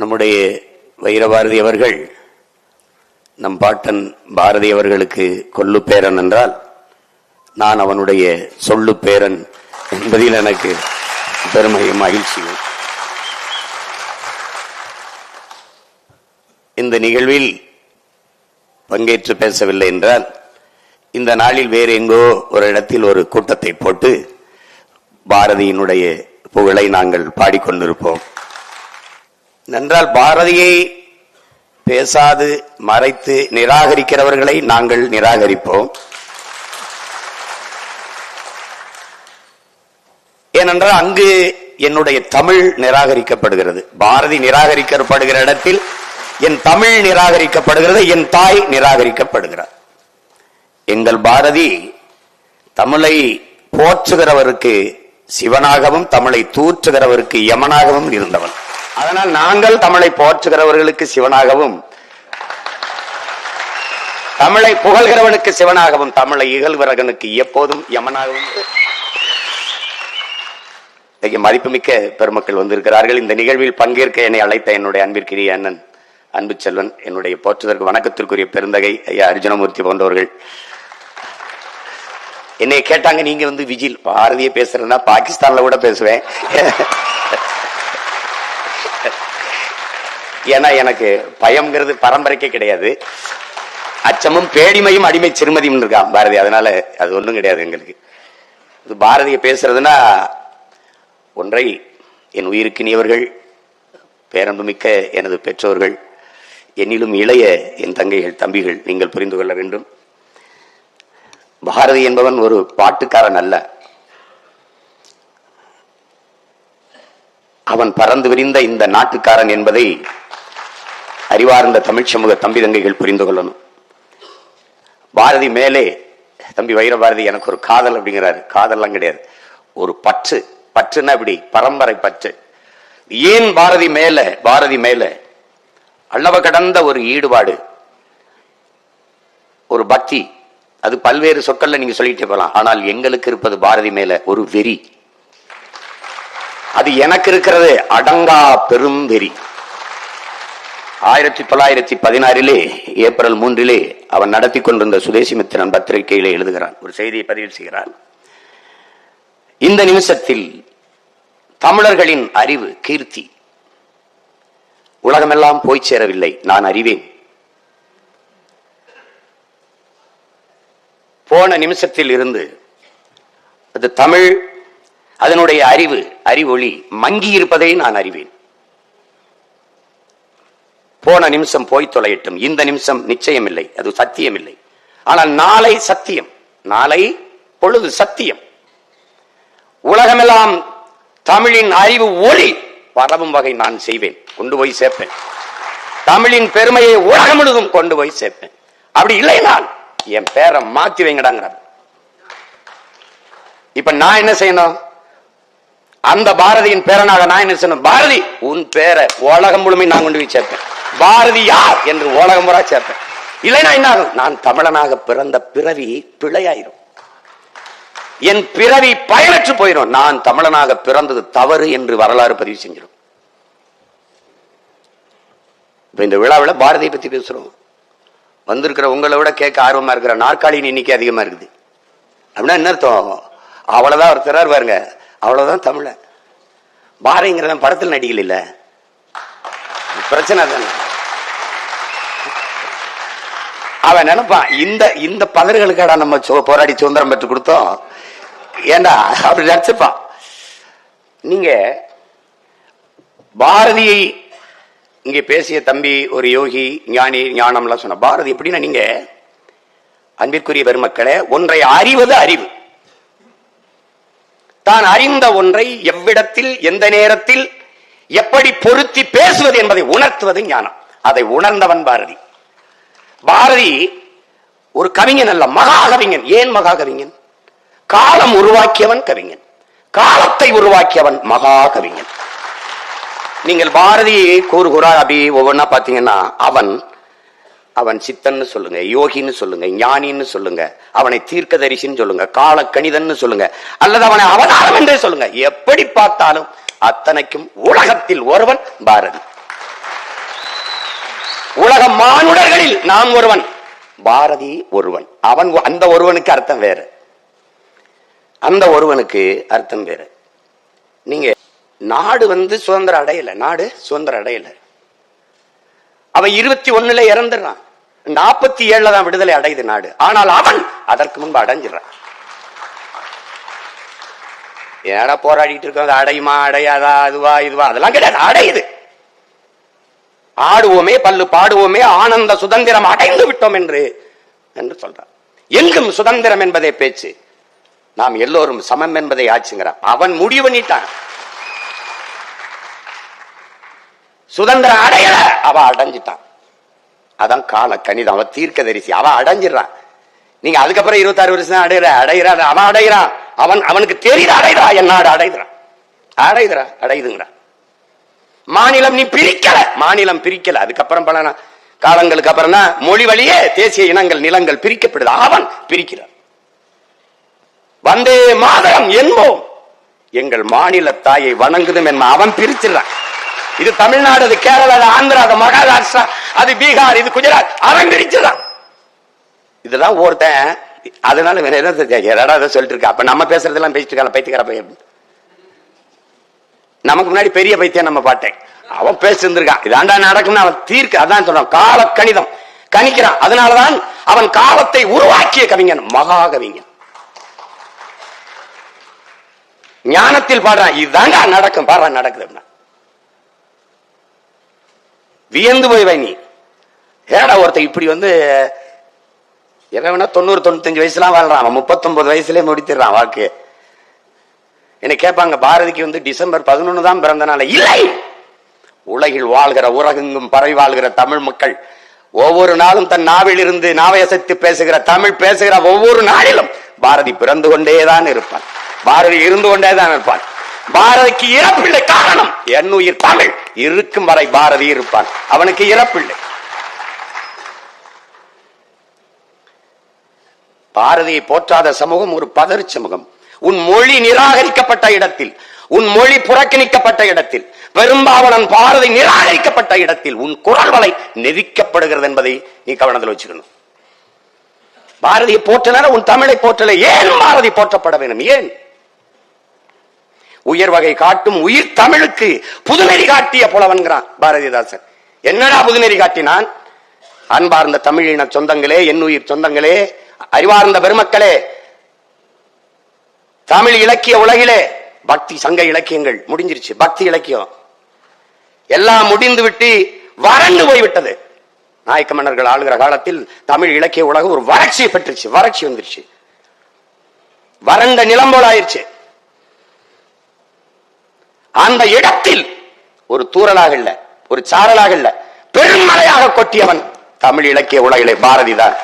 நம்முடைய வைரபாரதி அவர்கள் நம் பாட்டன் பாரதி அவர்களுக்கு கொல்லு பேரன் என்றால் நான் அவனுடைய சொல்லு பேரன் என்பதில் எனக்கு பெருமையும் மகிழ்ச்சியும். இந்த நிகழ்வில் பங்கேற்று பேசவில்லை என்றால் இந்த நாளில் வேறு எங்கோ ஒரு இடத்தில் ஒரு கூட்டத்தை போட்டு பாரதியினுடைய புகழை நாங்கள் பாடிக்கொண்டிருப்போம். என்றால் பாரதியை பேசாது மறைத்து நிராகரிக்கிறவர்களை நாங்கள் நிராகரிப்போம். ஏனென்றால் அங்கு என்னுடைய தமிழ் நிராகரிக்கப்படுகிறது. பாரதி நிராகரிக்கப்படுகிற இடத்தில் என் தமிழ் நிராகரிக்கப்படுகிறது, என் தாய் நிராகரிக்கப்படுகிறார். எங்கள் பாரதி தமிழை போற்றுகிறவருக்கு சிவனாகவும் தமிழை தூற்றுகிறவருக்கு யமனாகவும் இருந்தவன். அதனால் நாங்கள் தமிழை போற்றுகிறவர்களுக்கு சிவனாகவும், தமிழை புகழ்கிறவனுக்கு சிவனாகவும், தமிழை இகழ்கிறவனுக்கு எப்போதும் யமனாகவும். மதிப்புமிக்க பெருமக்கள் வந்திருக்கிறார்கள். இந்த நிகழ்வில் பங்கேற்க என்னை அழைத்த என்னுடைய அன்பிற்குரிய அண்ணன் அன்பு செல்வன், என்னுடைய போற்றுதற்கு வணக்கத்திற்குரிய பெருந்தகை ஐயா அர்ஜுனமூர்த்தி போன்றவர்கள் என்னை கேட்டாங்க, நீங்க விஜில் பாரதியை பேசுறதுன்னா பாகிஸ்தான்ல கூட பேசுவேன். ஏன்னா எனக்கு பயம்ங்கிறது பரம்பரைக்கே கிடையாது. அச்சமும் பேடிமையும் அடிமை சிறுமதியும் இருக்கான் பாரதி. அதனால அது ஒன்றும் கிடையாது எங்களுக்கு. இது பாரதியை பேசுறதுன்னா ஒன்றை என் உயிருக்கினியவர்கள், பேரன்புமிக்க எனது பெற்றோர்கள், என்னிலும் இளைய என் தங்கைகள் தம்பிகள் நீங்கள் புரிந்து கொள்ள வேண்டும். பாரதி என்பவன் ஒரு பாட்டுக்காரன் அல்ல. அவன் பறந்து விரிந்த இந்த நாட்டுக்காரன் என்பதை அறிவார்ந்த தமிழ் சமூக தம்பி தங்கைகள் புரிந்து கொள்ளணும். பாரதி மேலே தம்பி வைரபாரதி எனக்கு ஒரு காதல் அப்படிங்கிறாரு. காதல்லாம் கிடையாது, ஒரு பற்று. பற்றுன்னா இப்படி பரம்பரை பற்று. ஏன் பாரதி மேல அளவு கடந்த ஒரு ஈடுபாடு, ஒரு பக்தி. அது பல்வேறு சொற்கள்ல நீங்க சொல்லிட்டே போகலாம். ஆனால் எங்களுக்கு இருப்பது பாரதி மேல ஒரு வெறி. அது எனக்கு இருக்கிறது அடங்கா பெரும் வெறி. 1916 ஏப்ரல் 3 அவன் நடத்தி கொண்டிருந்த சுதேசிமித்திரன் பத்திரிகையிலே எழுதுகிறான், ஒரு செய்தியை பதிவு செய்கிறான். இந்த நிமிஷத்தில் தமிழர்களின் அறிவு கீர்த்தி உலகமெல்லாம் போய் சேரவில்லை, நான் அறிவேன். போன நிமிஷத்தில் இருந்து அது தமிழ், அதனுடைய அறிவொளி மங்கி இருப்பதை நான் அறிவேன். போன நிமிஷம் போய் தொலையட்டும், இந்த நிமிஷம் நிச்சயம் இல்லை, அது சத்தியம் இல்லை. ஆனால் நாளை சத்தியம், நாளை பொழுது சத்தியம். உலகமெல்லாம் தமிழின் அறிவு ஒளி பரவும் வகை நான் செய்வேன், கொண்டு போய் சேர்ப்பேன். தமிழின் பெருமையை உலகம் முழுவதும் கொண்டு போய் சேர்ப்பேன். அப்படி இல்லை நான் என் பேரை மாத்தி வைங்கடாங்கிற. இப்ப நான் என்ன செய்யணும்? அந்த பாரதியின் பேரனாக நான் என்ன செய்யணும்? பாரதி உன் பேரை உலகம் முழுமை நான் கொண்டு போய் சேர்ப்பேன். பாரதி யார் என்று உலகம் முறை சேர்ப்பேன். இல்லைன்னா என்ன ஆகும்? நான் தமிழனாக பிறந்த பிறவி பிழையாயிரும், என் பிறவி பயனற்று போயிடும். நான் தமிழனாக பிறந்தது தவறு என்று வரலாறு பதிவு செஞ்சிடும். இந்த விழாவில் பாரதியை பத்தி பேசுறோம். வந்திருக்கிற உங்களை விட கேட்க ஆர்வமா இருக்கிற நாற்காலியின் எண்ணிக்கை அதிகமா இருக்குது. அப்படின்னா என்ன அர்த்தம்? அவ்வளவுதான் ஒரு திறார் பாருங்க, அவ்வளவுதான் தமிழ. பாரதிங்கிறத படத்தில் நடிக்கல, இல்ல பிரச்சனை தானே. அவன் நினைப்பான், இந்த பதர்களுக்காடா நம்ம போராடி சுதந்திரம் பெற்று கொடுத்தோம், ஏண்டா அப்படி நினைச்சுப்பான். நீங்க பாரதியை இங்கே பேசிய தம்பி ஒரு யோகி ஞானி ஞானம்லாம் சொன்ன பாரதி எப்படின்னா, நீங்க அன்பிற்குரிய பெருமக்களே, ஒன்றை அறிவது அறிவு. தான் அறிந்த ஒன்றை எவ்விடத்தில் எந்த நேரத்தில் எப்படி பொருத்தி பேசுவது என்பதை உணர்த்துவது ஞானம். அதை உணர்ந்தவன் பாரதி. பாரதி ஒரு கவிஞன் அல்ல, மகா கவிஞன். ஏன் மகா கவிஞன்? காலம் உருவாக்கியவன் கவிஞன், காலத்தை உருவாக்கியவன் மகா கவிஞன். நீங்கள் பாரதியை கூறுகிறா அப்படி ஒவ்வொன்னா பாத்தீங்கன்னா, அவன் சித்தன்னு சொல்லுங்க, யோகின்னு சொல்லுங்க, ஞானின்னு சொல்லுங்க, அவனை தீர்க்கதரிசின்னு சொல்லுங்க, கால கணிதன்னு சொல்லுங்க, அல்லது அவனை அவதாரம் என்றே சொல்லுங்க. எப்படி பார்த்தாலும் அத்தனைக்கும் உலகத்தில் ஒருவன் பாரதி. உலக மானுடர்களில் நான் ஒருவன், பாரதி ஒருவன். அவன் அந்த ஒருவனுக்கு அர்த்தம் வேறு, அந்த ஒருவனுக்கு அர்த்தம் வேறு. நீங்க நாடு சுதந்திரம் அடையல, நாடு சுதந்திரம் அடையல. அவன் 21 இறந்துறான், 47 தான் விடுதலை அடையுது நாடு. ஆனால் அவன் அதற்கு முன்பு அடைஞ்சிடறான். ஏடா போராடிட்டு இருக்க, அடையுமா அடையாதா, அதுவா இதுவா, அதெல்லாம் கிடையாது, அடையுது. ஆடுவோமே பல்லு பாடுவோமே ஆனந்த சுதந்திரம் அடைந்து விட்டோம் என்று சொல்றான். எங்கும் சுதந்திரம் என்பதே பேச்சு, நாம் எல்லோரும் சமம் என்பதை ஆச்சுங்கிறான். அவன் முடிவு பண்ணிட்டான், சுதந்திரம் அடையல, அவ அடைஞ்சிட்டான். அதான் கால கணிதம், அவ தீர்க்க தரிசி, அவ அடைஞ்சிடறான். நீங்க அதுக்கப்புறம் 26 வருஷம் அடைகிறான், அவன் அடைகிறான். அவனுக்கு தெரியுது அடைகிறா, என் நாடு அடையுதுங்கிறான். மாநிலம் நீ பிரிக்கல, மாநிலம் பிரிக்கல. அதுக்கப்புறம் பல காலங்களுக்கு அப்புறம் தான் மொழி வழியே தேசிய இனங்கள் நிலங்கள் பிரிக்கப்படுது. அவன் பிரிக்கிறான். வந்தே மாதரம் என்போம், எங்கள் மாநில தாயை வணங்குதும் என்ப அவன் பிரிச்சிடறான். இது தமிழ்நாடு, அது கேரளா, அது ஆந்திரா, அது மகாராஷ்டிரா, அது பீகார், இது குஜராத், அவன் பிரிச்சிடறான். இதெல்லாம் ஒருத்தன். அதனால வேற என்ன சொல்லிட்டு இருக்க. அப்ப நம்ம பேசுறதெல்லாம் பேசிட்டு இருக்கான் பைத்தியக்கார பையன். நமக்கு முன்னாடி பெரிய பைத்தியம் நம்ம பாட்டேன், அவன் பேசிருந்திருக்கான். இதாண்டா நடக்கும் அவன் தீர்க்க. அதான் சொல்றான், கால கணிதம் கணிக்கிறான். அதனாலதான் அவன் காலத்தை உருவாக்கிய கவிஞன், மகா கவிஞன். ஞானத்தில் பாடுறான், இதுதாண்டா நடக்கும், பாடுறா நடக்குது. வியந்து போய் வை நீ. ஏடா ஒருத்தன் இப்படி என்ன 90-95 வயசுலாம் வாழ்றான், அவன் 39 வயசுலயே முடித்திடுறான் வாழ்க்கை. என்ன கேட்பாங்க, பாரதிக்கு டிசம்பர் 11 தான் பிறந்த நாள். இல்லை, உலகில் வாழ்கிற உலகெங்கும் பரவி வாழ்கிற தமிழ் மக்கள் ஒவ்வொரு நாளும் தன் நாவில் இருந்து நாவையசைத்து பேசுகிற தமிழ் பேசுகிற ஒவ்வொரு நாளிலும் பாரதி பிறந்து கொண்டேதான் இருப்பான், பாரதி இருந்து கொண்டேதான் இருப்பான். பாரதிக்கு இறப்பில்லை. காரணம், என் உயிர் தமிழ் இருக்கும் வரை பாரதி இருப்பான், அவனுக்கு இறப்பில்லை. பாரதியை போற்றாத சமூகம் ஒரு பதறு சமூகம். உன் மொழி நிராகரிக்கப்பட்ட இடத்தில், உன் மொழி புறக்கணிக்கப்பட்ட இடத்தில், பெரும்பாவனன் பாரதி நிராகரிக்கப்பட்ட இடத்தில் உன் குரல் வலை நெரிக்கப்படுகிறது என்பதை நீ கவனத்தில் வச்சுக்கணும். பாரதியை போற்றல, உன் தமிழை போற்றல. ஏன் பாரதி போற்றப்பட வேண்டும்? ஏன்? உயர் வகை காட்டும் உயிர் தமிழுக்கு புதுநெறி காட்டிய புலவன்கிறான் பாரதிதாசன். என்னடா புதுநெறி காட்டினான்? அன்பார்ந்த தமிழின சொந்தங்களே, என் உயிர் சொந்தங்களே, அறிவார்ந்த பெருமக்களே, தமிழ் இலக்கிய உலகிலே பக்தி சங்க இலக்கியங்கள் முடிஞ்சிருச்சு. பக்தி இலக்கியம் எல்லாம் முடிந்து விட்டு வறண்டு போய்விட்டது. நாயக்க மன்னர்கள் ஆளுகிற காலத்தில் தமிழ் இலக்கிய உலகம் ஒரு வறட்சியை பெற்றுச்சு, வறட்சி வந்துருச்சு, வறண்ட நிலம் போல ஆயிடுச்சு. அந்த இடத்தில் ஒரு தூறலாக இல்ல, ஒரு சாரலாக இல்ல, பெருமழையாக கொட்டியவன் தமிழ் இலக்கிய உலகிலே பாரதிதான்.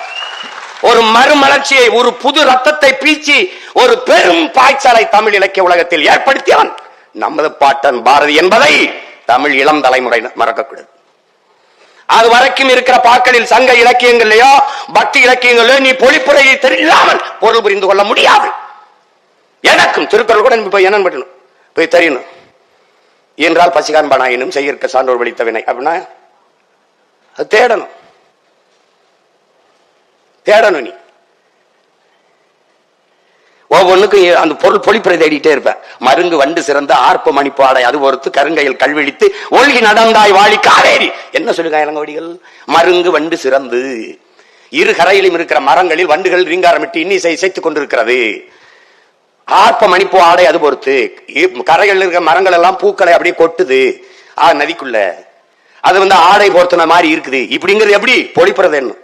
ஒரு மறுமலர்ச்சியை, ஒரு புது ரத்தத்தை பீச்சி ஒரு பெரும் பாய்ச்சலை தமிழ் இலக்கிய உலகத்தில் ஏற்படுத்தியவன் நமது பாட்டன் பாரதி என்பதை தமிழ் இளம் தலைமுறை மறக்கக்கூடாது. அது வரைக்கும் இருக்கிற பாக்களில் சங்க இலக்கியங்களையோ பக்தி இலக்கியங்களோ நீ பொழிப்புரையை தெரியாமல் பொருள் புரிந்து கொள்ள முடியாது. எனக்கும் திருக்குறள் கூட என்னன்னு போய் தெரியணும். என்றால் பசிகான்பானாயினும் செய்யற்க சான்றோர் வலித்த வினை அப்படின்னா அது தேடணும், தேடணும். நீ ஒவ்வொன்றுக்கும் அந்த பொருள் பொழிப்புரை தேடிட்டே இருப்ப. மருங்கு வண்டு சிறந்த ஆர்ப்ப மணிப்பாடை அது ஒருத்து கருங்கையில் கல்வெளித்து ஒழுகி நடந்தாய் வாழி காவேரி. என்ன சொல்லுங்க இளங்கோடிகள்? மருங்கு வண்டு சிறந்து, இரு கரையிலும் இருக்கிற மரங்களில் வண்டுகள் ரீங்காரமிட்டு இன்னிசை இசைத்துக் கொண்டிருக்கிறது. ஆர்ப்ப மணிப்பு ஆடை அது பொறுத்து கரைகள் இருக்கிற மரங்கள் எல்லாம் பூக்களை அப்படியே கொட்டுது நதிக்குள்ள, அது ஆடை பொறுத்துன மாதிரி இருக்குது. இப்படிங்கிறது எப்படி பொழிப்புறது? என்ன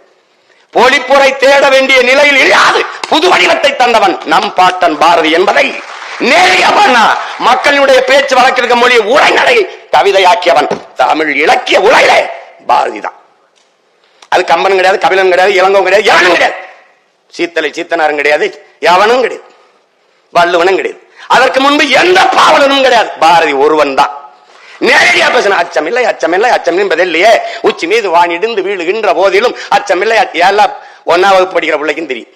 பொழிப்புரை தேட வேண்டிய நிலையில் இல்லாது புது வடிவத்தை தந்தவன் நம் பாட்டன் பாரதி என்பதை நேரடியாக மக்களுடைய பேச்சு வழக்கிற்க மொழியை உரைநடை கவிதையாக்கியவன் தமிழ் இலக்கிய உலகிலே பாரதி தான். அது கம்பன் கிடையாது, கபிலன் கிடையாது, இளங்கோ கிடையாது, எவனும் கிடையாது, சீத்தலை சீத்தனாரும் கிடையாது, எவனும் கிடையாது, வள்ளுவனும் கிடையாது, அதற்கு முன்பு எந்த பாவலனும் கிடையாது. பாரதி ஒருவன் தான் நேரடியா பேசின. அச்சமில்லை அச்சமில்லை அச்சம் என்பது இல்லையே, உச்சி மீது வானிடிந்து வீழுகின்ற போதிலும் அச்சமில்லை. எல்லாம் 1ஆம் வகுப்பு படிக்கிற பிள்ளைக்கும் தெரியும்.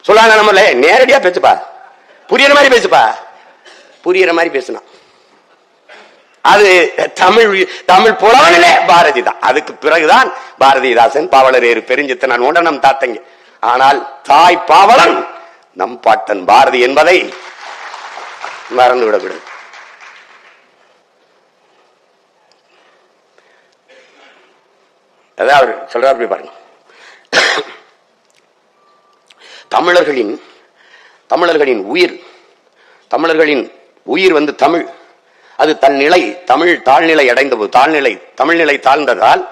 சொல்லாங்க நம்மள நேரடியா பேசுப்பா, புரியுற மாதிரி பேசுப்பா, புரியுற மாதிரி பேசினா அது தமிழ் தமிழ் புலவனிலே பாரதி தான். அதுக்கு பிறகுதான் பாரதிதாசன், பாவலரேறு, பெருஞ்சித்தன், உடனம் தாத்தங்க. ஆனால் தாய் பாவலன் நம் பாட்டன் பாரதி என்பதை மறந்துவிடக்கூடாது. அதான் அவர் சொல்றாரு பாருங்க. தமிழர்களின் உயிர் வந்து தமிழ். அது தன் நிலை தமிழ் தாழ்நிலை அடைந்த போது, தமிழ்நிலை தாழ்ந்ததால்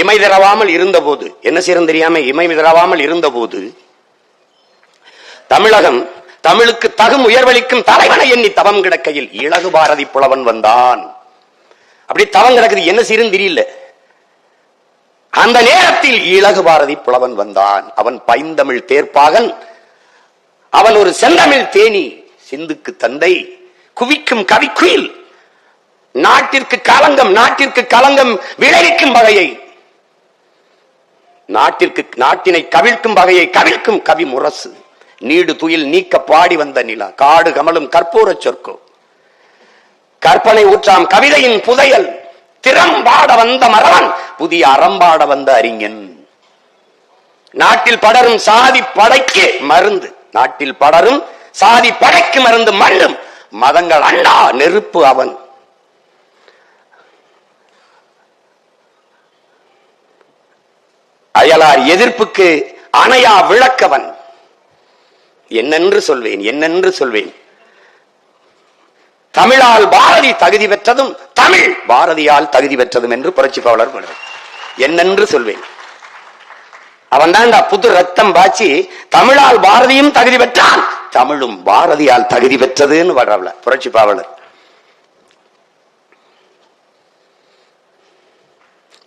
இமை திறவாமல் இருந்த போது, என்ன செய்யறது தெரியாம இமை திறவாமல் இருந்த போது, தமிழகம் தமிழுக்கு தகும் உயர்வளிக்கும் தலைவனை எண்ணி தவம் கிடக்கையில் இலகு பாரதி புலவன் வந்தான். அப்படி தவம் கிடக்குது, என்ன செய்யறது தெரியல. அந்த நேரத்தில் இலகு பாரதி புலவன் வந்தான். அவன் பைந்தமிழ் தேர்ப்பாகன், அவன் ஒரு செந்தமிழ் தேனி, சிந்துக்கு தந்தை, குவிக்கும் கவிக்குயில், நாட்டிற்கு களங்கம் விளைவிக்கும் வகையை, நாட்டினை கவிழ்க்கும் வகையை கவிழ்க்கும் கவி முரசு, நீடு துயில் நீக்க பாடி வந்த நிலா, காடு கமலும் கற்பூர சொற்கோ, கற்பனை ஊற்றாம் கவிதையின் புதையல், திறம்பாட வந்த மரவன், புதிய அறம்பாட வந்த அறிஞன், நாட்டில் படரும் சாதி படைக்கு மருந்து, மண்ணும் மதங்கள் அண்ணா நெருப்பு அவன், அயலார் எதிர்ப்புக்கு அணையா விளக்கவன். என்னென்று சொல்வேன். தமிழால் பாரதி தகுதி பெற்றதும், தமிழ் பாரதியால் தகுதி பெற்றதும் என்று புரட்சி பாவலர் கூறுகிறார். என்னென்று சொல்வேன். அவன் தான் புது ரத்தம் பாய்ச்சி தமிழால் பாரதியும் தகுதி பெற்றான், தமிழும் பாரதியால் தகுதி பெற்றதுன்னு வர்றவள புரட்சி பாவலர்.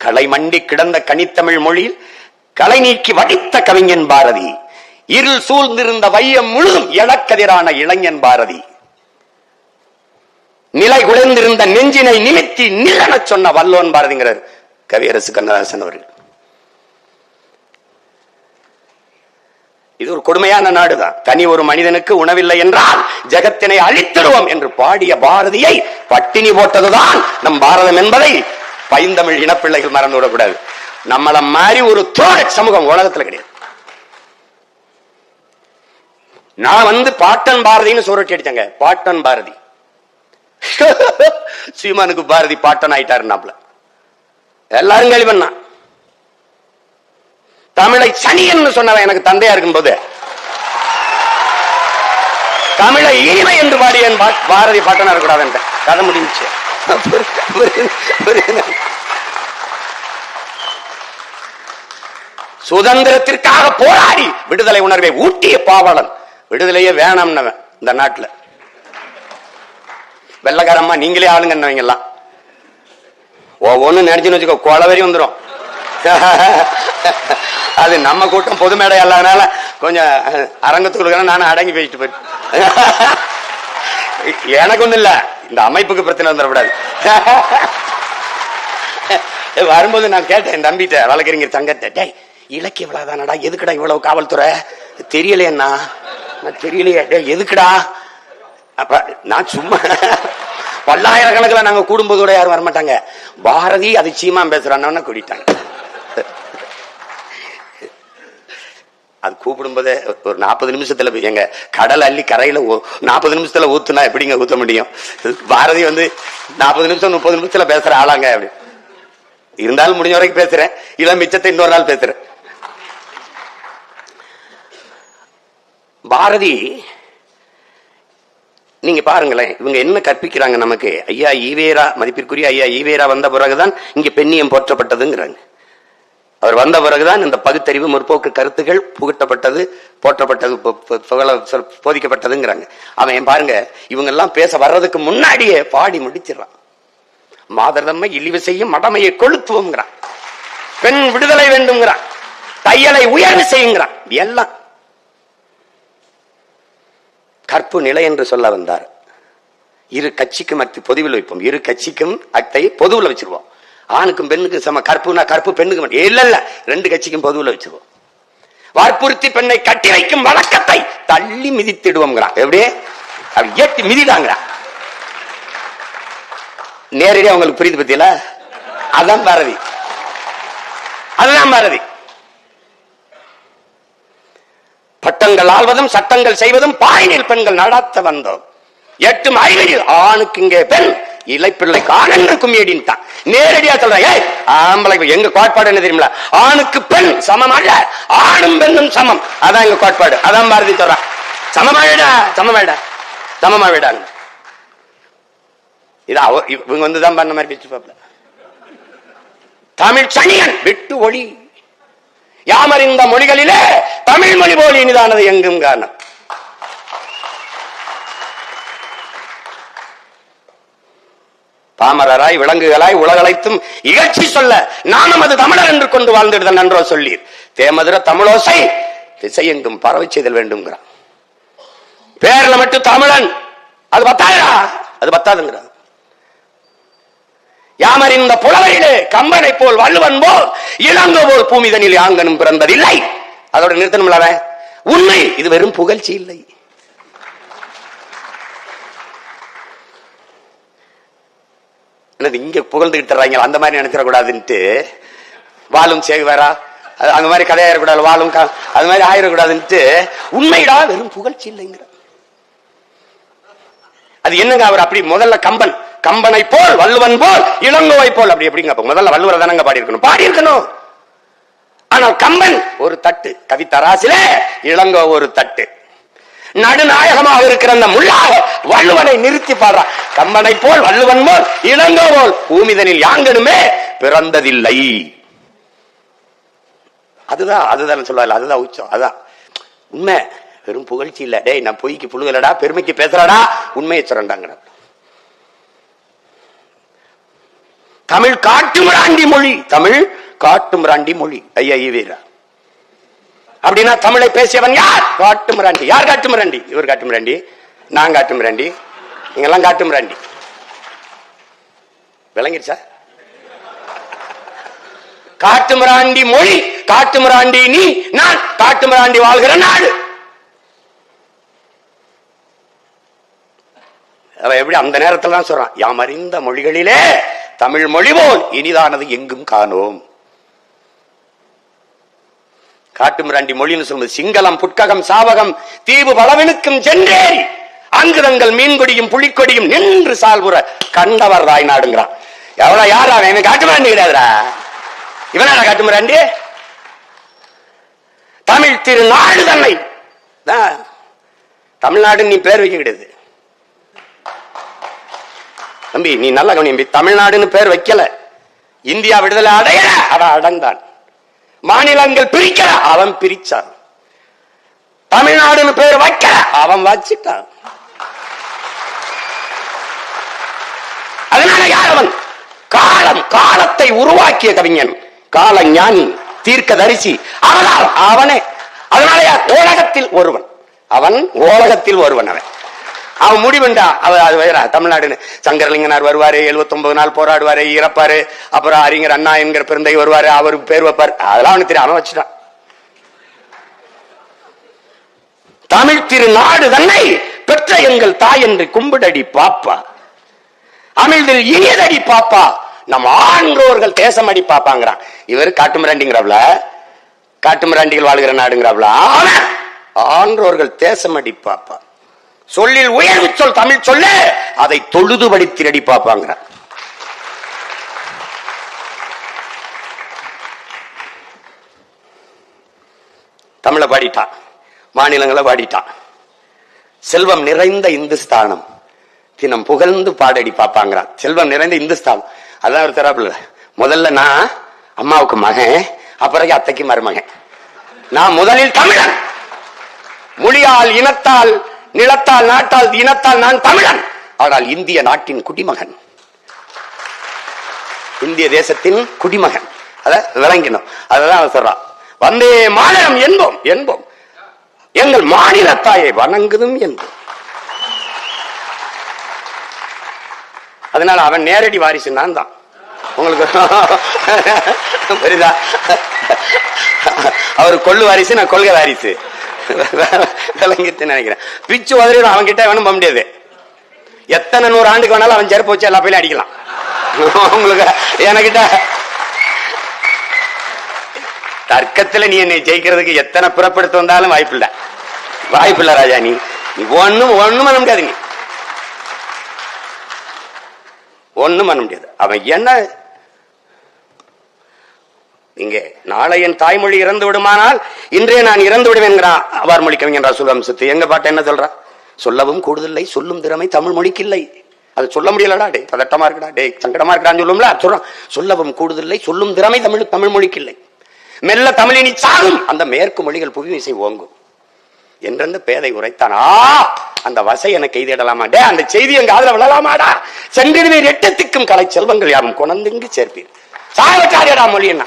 களை மண்டி கிடந்த கனித்தமிழ் மொழியில் களை நீக்கி வடித்த கவிஞன் பாரதி, இருள் சூழ்ந்திருந்த வையம் முழுதும் எழக்கதிரான இளைஞன் பாரதி, நிலை குலைந்திருந்த நெஞ்சினை நிமித்தி நிலன சொன்ன வல்லோன் பாரதிங்கிறார் கவியரசு கண்ணதாசன் அவர்கள். இது ஒரு கொடுமையான நாடுதான். தனி ஒரு மனிதனுக்கு உணவில்லை என்றால் ஜகத்தினை அழித்திடுவோம் என்று பாடிய பாரதியை பட்டினி போட்டதுதான் நம் பாரதம் என்பதை பைந்தமிழ் இனப்பிள்ளைகள் மறந்து விடக்கூடாது. நம்மள மாதிரி ஒரு தோழ சமூகம் உலகத்துல கிடையாது. நான் பாட்டன் பாரதின்னு சோரட்டி அடிச்சாங்க. பாட்டன் பாரதி சீமானுக்கு பாரதி பாட்டன் ஆயிட்டாருனாப்ல எல்லாரும் கேள்வி பண்ணா. தமிழை சனியன்னு சொன்னவன் எனக்கு தந்தையா இருக்கும் போது தமிழை இனிமை என்று பாடிய பாரதி பாட்டனா இருக்கக்கூடாது கதை முடிஞ்சு. சுதந்திரத்திற்காக போராடி விடுதலை உணர்வை ஊட்டிய பாவலன். விடுதலையே வேணாம்னவன் இந்த நாட்டில். வெள்ளக்காரம்மா நீங்களே ஆளுங்க எல்லாம் ஒவ்வொன்னு நினைச்சுன்னு வச்சுக்கோ, கொலவரி வந்துடும். அது நம்ம கூட்டம் பொது மேடை அல்லாதனால கொஞ்சம் அரங்கத்துக்குள்ள நானும் அடங்கி போயிட்டு போயிட்டு எனக்கு ஒண்ணு இல்ல, இந்த அமைப்புக்கு பிரச்சனை வந்துடக்கூடாது. வரும்போது நான் கேட்டேன் தம்பிட்ட வழக்கறிஞர் தங்கத்தை, டேய் இலக்கிய விழாதானடா, எதுக்குடா இவ்வளவு காவல்துறை தெரியலையண்ணா? நான் தெரியலையே, எதுக்குடா? அப்ப நான் சும்மா பல்லாயிரக்கணக்கில் நாங்க கூடும்போதோட யாரும் வரமாட்டாங்க. பாரதி அது சீமா பேசுறான்னு கூட்டிட்டாங்க. அது கூப்பிடும்போதே ஒரு 40 நிமிஷத்துல எங்க கடல் அள்ளி கரையில 40 நிமிஷத்துல ஊத்துனா எப்படிங்க ஊத்த முடியும்? பாரதி 40 நிமிஷம் 30 நிமிஷத்துல பேசுற ஆளாங்க. அப்படி இருந்தாலும் முடிஞ்ச வரைக்கும் பேசுறேன், இல்ல மிச்சத்தை இன்னொரு நாள் பேசுறேன். பாரதி நீங்க பாருங்களேன், இவங்க என்ன கற்பிக்கிறாங்க நமக்கு. ஐயா ஈவேரா, மதிப்பிற்குரிய ஐயா ஈவேரா வந்த பிறகுதான் இங்க பெண்ணியம் போற்றப்பட்டதுங்கிறாங்க. அவர் வந்த பிறகுதான் இந்த பகுத்தறிவு முற்போக்கு கருத்துகள் புகட்டப்பட்டது, போற்றப்பட்டது, போதிக்கப்பட்டதுங்கிறாங்க. அவன் பாருங்க, இவங்க எல்லாம் பேச வர்றதுக்கு முன்னாடியே பாடி முடிச்சிடறான். மாதர்தம்மை இழிவு செய்யும் மடமையை கொளுத்துவோங்கிறான், பெண் விடுதலை வேண்டும்ங்கிறான், தையலை உயர்வு செய்யுங்கிறான். எல்லாம் கற்பு நிலை என்று சொல்ல வந்தார். இரு கட்சிக்கும் அக்தி பொதுவில் வைப்போம், இரு கட்சிக்கும் அக்தை பொதுவில் வச்சிருவோம். ஆணுக்கும் பெண்ணுக்கும் சம, கற்புனா கற்பு பெண்ணுக்கு மட்டும் இல்ல, 2 கட்சிக்கும் பொதுவில் வச்சிருவோம். வற்புறுத்தி பெண்ணை கட்டி வைக்கும் வழக்கத்தை தள்ளி மிதித்திடுவோம். எப்படியே அப்படி ஏற்றி மிதிடாங்கிறான். நேரடியா உங்களுக்கு புரியுது பத்தியில? அதான் பாரதி, அதுதான் பாரதி. பட்டங்கள் ஆள்வதும் சட்டங்கள் செய்வதும் பாயினில் பெண்கள் நடத்த வந்தோம். 8 அறிவையில் ஆணுக்கு இங்கே பெண், இலைப்பிள்ளை காணன்றுக்கும் ஏடின்ட்டான். நேரடியா சொல்றேன். ஆம்பளை எங்க கோட்பாடு என்ன தெரியுமில? ஆணுக்கு பெண் சமம் அல்ல, ஆணும் பெண்ணும் சமம். அதான் எங்க கோட்பாடு. அதான் பாரதி சொல்றான். சமமாவிடா சமமாவிடா சமமாவிடாங்க. இது இவங்க வந்துதான் பண்ண மாதிரி பேச்சு பாப்பல. தமிழ் சனியன் விட்டு ஒளி யாமறிந்த மொழிகளிலே தமிழ் மொழி போல் இனிதானது எங்கும் காரணம். பாமரராய் விலங்குகளாய் உலகளைத்தும் இகழ்ச்சி சொல்ல நானும் அது தமிழர் என்று கொண்டு வாழ்ந்துடுதல் நன்றோ சொல்லீர். தேமதுர தமிழோசை திசையெங்கும் பரவை செய்தல் வேண்டும்ங்கிறான். பேர்ல மட்டும் தமிழன், அது பத்தாயிரா? அது பத்தாதுங்கிறான். யாமறிந்த புலவரிலே கம்பனை போல் வள்ளுவன் போல் இளங்கோ போல் பூமிதனில் யாங்கனும் பிறந்ததில்லை. அதோட நிறுத்தணும்ல. உண்மை இது வெறும் புகழ்ச்சி இல்லை. இங்க புகழ்ந்துகிட்டு தர்றாங்க, அந்த மாதிரி நினைச்சிடக்கூடாதுன்ட்டு. வாழும் சேகுவாரா அந்த மாதிரி கதையாயிடக்கூடாது, வாழும் அது மாதிரி ஆயிடக்கூடாதுன்ட்டு உண்மைடா வெறும் புகழ்ச்சி இல்லைங்கிற. அது என்னங்க? அவர் அப்படி முதல்ல கம்பனை போல் வள்ளுவன் போல் இளங்கோவை போல் அப்படி எப்படிங்க? முதல்ல வள்ளுவரை தானங்க பாடியிருக்கணும். ஆனால் கம்பன் ஒரு தட்டு, கவித்தராசிலே இளங்கோ ஒரு தட்டு. நடுநாயகமாக இருக்கிற அந்த முள்ளாக வள்ளுவனை நிறுத்தி பாடுறான். கம்பனை போல் வள்ளுவன் போல் இளங்கோ போல் பூமிதனில் யாங்கனுமே பிறந்ததில்லை. அதுதான் சொல்ல, அதுதான் உச்சம், அதான் உண்மை. வெறும் புகழ்ச்சி இல்ல. டேய் நான் பொய்க்கு புழுகலடா, பெருமைக்கு பேசுறடா, உண்மையை சொல்றாங்க. தமிழ் காட்டுமிராண்டி மொழி, தமிழ் காட்டுமிராண்டி மொழி. ஐயா வீரா அப்படின்னா தமிழை பேசியவன் யார்? காட்டுமிராண்டி. யார் காட்டுமிராண்டி? இவர் காட்டுமிராண்டி, நான் காட்டுமிராண்டி, நீங்கெல்லாம் காட்டுமிராண்டி. விளங்கிடுச்சா? காட்டுமிராண்டி மொழி, காட்டுமிராண்டி நீ, நான் காட்டுமிராண்டி வாழ்கிற நாடு. எப்படி அந்த நேரத்தில் தான் சொல்றான், யாம் அறிந்த மொழிகளிலே தமிழ் மொழி போல் இனிதானது எங்கும் காணோம். காட்டுமிராண்டி மொழின்னு சொல்லுவது சிங்களம், புட்ககம், சாவகம், தீவு பலவினுக்கும் சென்றேறி அங்குதங்கள் மீன்கொடியும் புலிக்கொடியும் நின்று சால்புற கண்டவர் தாய் நாடுங்கிறான். எவ்வளவு யாரா? எனக்கு காட்டுமிராண்டி கிடையாதுடா. இவனா காட்டுமிராண்டி? தமிழ் திருநாடு தன்னை தமிழ்நாடு நீ பேர் வைக்க கிடையாது தம்பி. நீ நல்ல கவனி, தமிழ்நாடுன்னு பேர் வைக்கல. இந்தியா விடுதலை அடைய அவன் அடந்தான். மாநிலங்கள் பிரிக்கல, அவன் பிரிச்சான். தமிழ்நாடுன்னு பேர் வைக்க அவன் வச்சிட்டான். அதனால யார் அவன்? காலத்தை உருவாக்கிய கவிஞன், கால ஞானி, தீர்க்க தரிசி, அவனே. அதனால உலகத்தில் ஒருவன் அவன், உலகத்தில் ஒருவன் அவன். அவன் முடிவுண்டா அது வேற. தமிழ்நாடுன்னு சங்கரலிங்கனார் வருவாரு, 79 நாள் போராடுவாரு, இறப்பாரு. அப்புறம் அறிஞர் அண்ணா என்கிற பிறந்தை வருவாரு, அவருக்கு பேர் வைப்பாரு. அதெல்லாம் அவனுக்கு தெரியும், அவன் வச்சுட்டான். தமிழ் திருநாடு தன்னை பெற்ற எங்கள் தாய் என்று கும்பிடடி பாப்பா, அமிழ்தில் இனியதடி பாப்பா, நம் ஆன்றோர்கள் தேசம் அடி பாப்பாங்கிறான். இவர் காட்டுமிராண்டிங்கிறவள, காட்டுமிராண்டிகள் வாழ்கிற நாடுங்கிறவள, ஆன்றோர்கள் தேசம் அடி பாப்பா. சொல்லில் உயர்வு சொல் தமிழ் சொல்ல, அதை தொழுதுபடி திரடி பாப்பாங்க. தமிழை பாடிட்டான், மாநிலங்களை பாடிட்டான். செல்வம் நிறைந்த இந்துஸ்தானம் தினம் புகழ்ந்து பாடடி பாப்பாங்கிறான். செல்வம் நிறைந்த இந்துஸ்தானம், அதான் ஒரு தரப்புல. முதல்ல நான் அம்மாவுக்கு மகன், அப்புறம் அத்தைக்கு மருமகன். நான் முதலில் தமிழன். மொழியால், இனத்தால், நிலத்தால், நாட்டால், இனத்தால் நான் தமிழன். ஆனால் இந்திய நாட்டின் குடிமகன், இந்திய தேசத்தின் குடிமகன். அத விளங்கினோம். அதான் சொல்றான், வந்தே மாநிலம் என்போம் என்போம், எங்கள் மாநிலத்தாயை வணங்குதும் என்போம். அதனால அவன் நேரடி வாரிசு நான் தான். உங்களுக்கு புரியுதா? அவர் கொள்ளு வாரிசு, நான் கொள்கை வாரிசு. நினைக்கிறேன் பிச்சு உதறிடும். அவன் கிட்ட வேணும் போக முடியாது. எத்தனை 100 ஆண்டுக்கு வேணாலும் அவன் செருப்பு வச்சு எல்லா பையிலும் அடிக்கலாம். உங்களுக்கு எனக்கிட்ட தர்க்கத்துல நீ என்னை ஜெயிக்கிறதுக்கு எத்தனை புறப்படுத்த வந்தாலும் வாய்ப்பில்லை, வாய்ப்பில்லை ராஜா. நீ ஒண்ணும் பண்ண முடியாது, நீ ஒண்ணும் பண்ண முடியாது. அவன் என்ன இங்கே நாளை என் தாய்மொழி இறந்து விடுமானால் இன்றே நான் இறந்து விடுவேன் என்கிறான் அவ்வாறு மொழி கவிஞர் சுலம்சத்து. எங்க பாட்டு என்ன சொல்றான்? சொல்லவும் கூடுதலை சொல்லும் திறமை தமிழ் மொழிக்கு இல்லை. அது சொல்ல முடியலடா, டே பதட்டமா இருக்குடா, டே சங்கடமா இருக்கான்னு சொல்லும்ல, சொல்றான். சொல்லவும் கூடுதலை சொல்லும் திறமை தமிழ் மொழிக்கு இல்லை. மெல்ல தமிழினி சாகும் அந்த மேற்கு மொழிகள் புவிமிசை ஓங்கும் என்றெந்த பேதை உரைத்தான். அந்த வசை எனக்கு எய்திடலாமா? டே அந்த செய்தி எங்க காதுல விழலாமாடா? சென்றிடுவீர் எட்டத்துக்கும் கலை செல்வங்கள் யாரும் கொணந்துங்கு சேர்ப்பீர். சாகச்சாரியடா மொழி என்ன?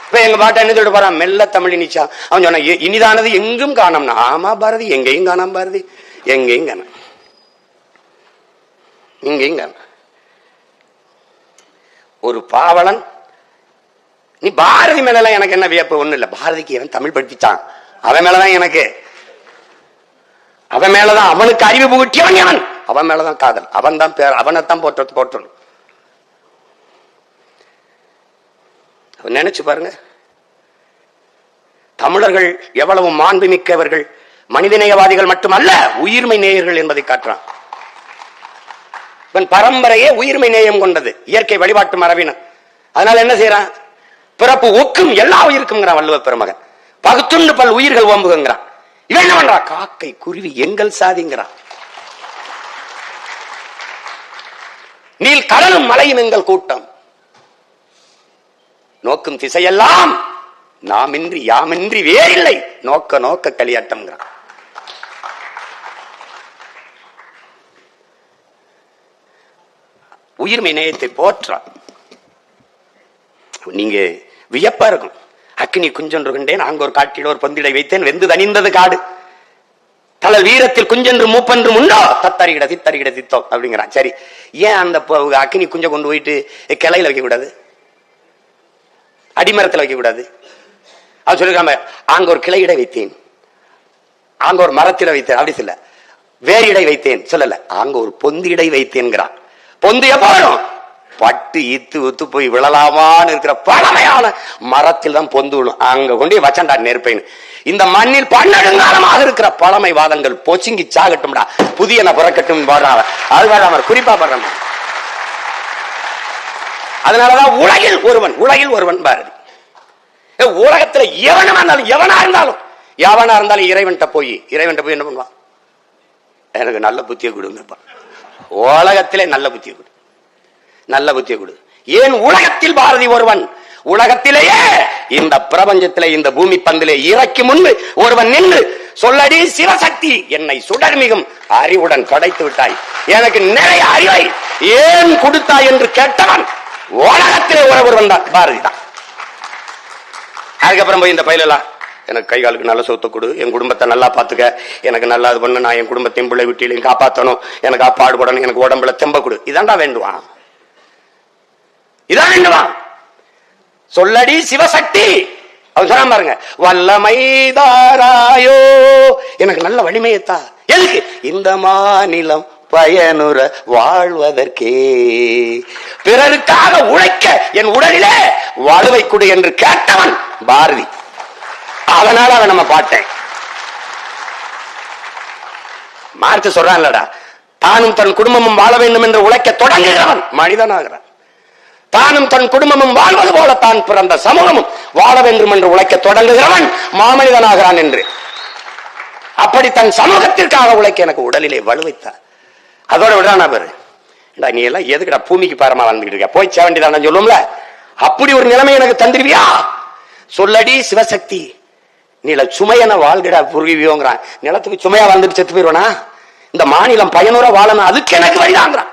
இப்ப எங்க பாட்ட என்ன சொல்லிட்டு போறான்? மெல்ல தமிழினிச்சா. அவன் சொன்ன இனிதானது எங்கும் காணோம்னா. ஆமா பாரதி, எங்கேயும் காணாம பாரதி, எங்கேயும் காண, இங்கேயும் காண. ஒரு பாவலன். நீ பாரதி மேல எனக்கு என்ன வியப்பு? ஒண்ணு இல்ல, பாரதிக்கு அவன் தமிழ் படிப்பிச்சான், அவன் மேலதான் எனக்கு, அவன் மேலதான் அவனுக்கு அறிவு புகுட்டியவன் அவன், அவன் மேலதான் காதல், அவன் தான் பேர், அவனைத்தான் போற்றணும். நினைச்சு பாருங்க, தமிழர்கள் எவ்வளவு மாண்புமிக்கவர்கள், மனிதநேயவாதிகள் மட்டுமல்ல உயிர்மை நேயர்கள் என்பதை காட்டுறான். பரம்பரையே உயிர்மை நேயம் கொண்டது, இயற்கை வழிபாட்டு மரபினர். அதனால என்ன செய்யறான்? பிறப்பு ஒக்கும் எல்லா உயிருக்கும் வள்ளுவ பெருமகன். பகுத்துண்டு பல் உயிர்கள் ஓம்புகிறான். இவன் என்ன பண்றா? காக்கை குருவி எங்கள் சாதிங்கிறான். நீல் கடலும் மலையும் எங்கள் கூட்டம், நோக்கும் திசையெல்லாம் நாமின்றி யாமின்றி வேறில்லை, நோக்க நோக்க களியாட்டம். உயிர்மை நேயத்தை போற்றான். நீங்க வியப்பா இருக்கும். அக்கினி குஞ்சொன்று கண்டேன், அங்க ஒரு காட்டில் ஒரு பொந்திடை வைத்தேன், வெந்து தணிந்தது காடு, தளல் வீரத்தில் குஞ்சென்று மூப்பென்று உண்டோ, தத்தறிகிட தித்தறிகிட தித்தோ அப்படிங்கிறான். சரி, ஏன் அந்த அக்கினி குஞ்ச கொண்டு போயிட்டு கிளையில வைக்க கூடாது, அடிமரத்தில் வைக்க கூடாது? அது சொல்லிருக்காம, அங்க ஒரு கிளையிடை வைத்தேன், அங்க ஒரு மரத்தில வைத்தேன், அப்படி சொல்ல. வேறிடை வைத்தேன் சொல்லல, அங்க ஒரு பொந்திடை வைத்தேன்கிறான். பொந்து எப்ப வரும்? பட்டு இத்து ஒத்து போய் விழலாமான்னு இருக்கிற பழமையான மரத்தில் தான் பொந்து விழும். அங்க கொண்டு வச்சண்டா நெருப்பேன். இந்த மண்ணில் பன்னெடுங்காலமாக இருக்கிற பழமை வாதங்கள் பொச்சுங்கி சாகட்டும்டா, புதிய புறக்கட்டும் பாடுறாங்க. அது வேற குறிப்பா பாடுறாங்க. அதனாலதான் உலகில் ஒருவன் பாரதி. உலகத்துல எவனா இருந்தாலும் இறைவன்கிட்ட போய் என்ன பண்ணுவான்? எனக்கு நல்ல புத்தியை கொடுங்க, உலகத்திலே நல்ல புத்தியை கொடு. ஏன் உலகத்தில் பாரதி ஒருவன்? உலகத்திலேயே இந்த பிரபஞ்சத்திலே இந்த பூமி பந்திலே இறக்கி முன்பு ஒருவன் நின்று சொல்லடி சிவசக்தி, என்னை சுடர்மிகும் அறிவுடன் படைத்து விட்டாய், எனக்கு நிறைய அறிவை ஏன் கொடுத்தாய் என்று கேட்டவன் உலகத்திலே ஒருவன் தான், பாரதி தான். அதுக்கப்புறம் போய் இந்த பயிலெல்லாம் எனக்கு கை காலுக்கு நல்ல சொத்து கொடு, என் குடும்பத்தை நல்லா பாத்துக்க, எனக்கு நல்லா இது பண்ணு, நான் என் குடும்பத்தையும் பிள்ளை வீட்டிலையும் காப்பாற்றணும், எனக்கு அப்பாடு போடணும், எனக்கு உடம்புல தெம்ப கொடு, இதாண்டா வேண்டுவான், இதான் வேண்டுவான். சொல்லடி சிவசக்தி. அவன் சொன்னா பாருங்க, வல்லமைதாராயோ, எனக்கு நல்ல வலிமையத்தா. எதுக்கு? இந்த மாநிலம் பயனுற வாழ்வதற்கே, பிறருக்காக உழைக்க என் உடலிலே வாழ்வை கொடு என்று கேட்டவன் பாரதி. அதனால அவன் நம்ம பாட்டேன். மார்க்ஸ் சொல்றான்லடா, தானும் தன் குடும்பமும் வாழ வேண்டும் என்று உழைக்க தொடங்குகிறவன் மனிதனாகிறான். தானும் தன் குடும்பமும் வாழ்வது போல தான் பிறந்த சமூகமும் வாழ வேண்டும் என்று உழைக்க தொடங்குகிறவன் மாமனிதனாகிறான் என்று. அப்படி தன் சமூகத்திற்காக உழைக்க எனக்கு உடலிலே வலுவைத்தான். அதோட விடானா பாரு, நீ எல்லாம் எதுக்குடா பூமிக்கு பாரமா வாழ்ந்துட்டு இருக்க, போய் சேவண்டிதான் சொல்லுவோம்ல, அப்படி ஒரு நிலைமை எனக்கு தந்துருவியா? சொல்லடி சிவசக்தி, நீல சுமையன வாழ்கிட புரிவியோங்கிறான். நிலத்துக்கு சுமையா வாழ்ந்துட்டு செத்து போயிருவனா? இந்த மாநிலம் பயனுற வாழணும், அதுக்கு எனக்கு வழிதாங்கிறான்.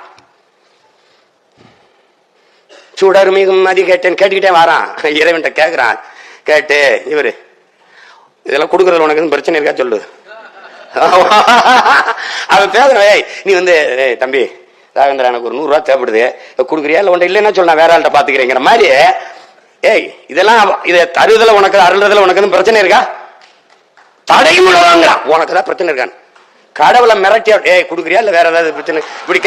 சுடர் மிகும் நதி கேட்டுக்கிட்டே வாரான், இறைவன்ட்ட கேட்கிறான். கேட்டு இவரு இதெல்லாம் கொடுக்கறது உனக்கு பிரச்சனை இருக்கா சொல்லு. அவன் பேசுற, நீ தம்பி ராகேந்திரா, எனக்கு ஒரு 100 ரூபா தேவைப்படுது, கொடுக்குறியா? இல்ல ஒன்றை இல்லைன்னா சொல்ல, வேற ஆள்கிட்ட பாத்துக்கிறேங்கிற மாதிரி. இதெல்லாம் இதை தருதல உனக்கு, அருள்றதுல உனக்கு பிரச்சனை இருக்கா? தடைமுழவாங்கிறான், உனக்கு தான் பிரச்சனை இருக்கான்னு. கடவுளை மிரட்டியா, கொடுக்குறியா இல்ல வேற ஏதாவது பிரச்சனை? இப்படி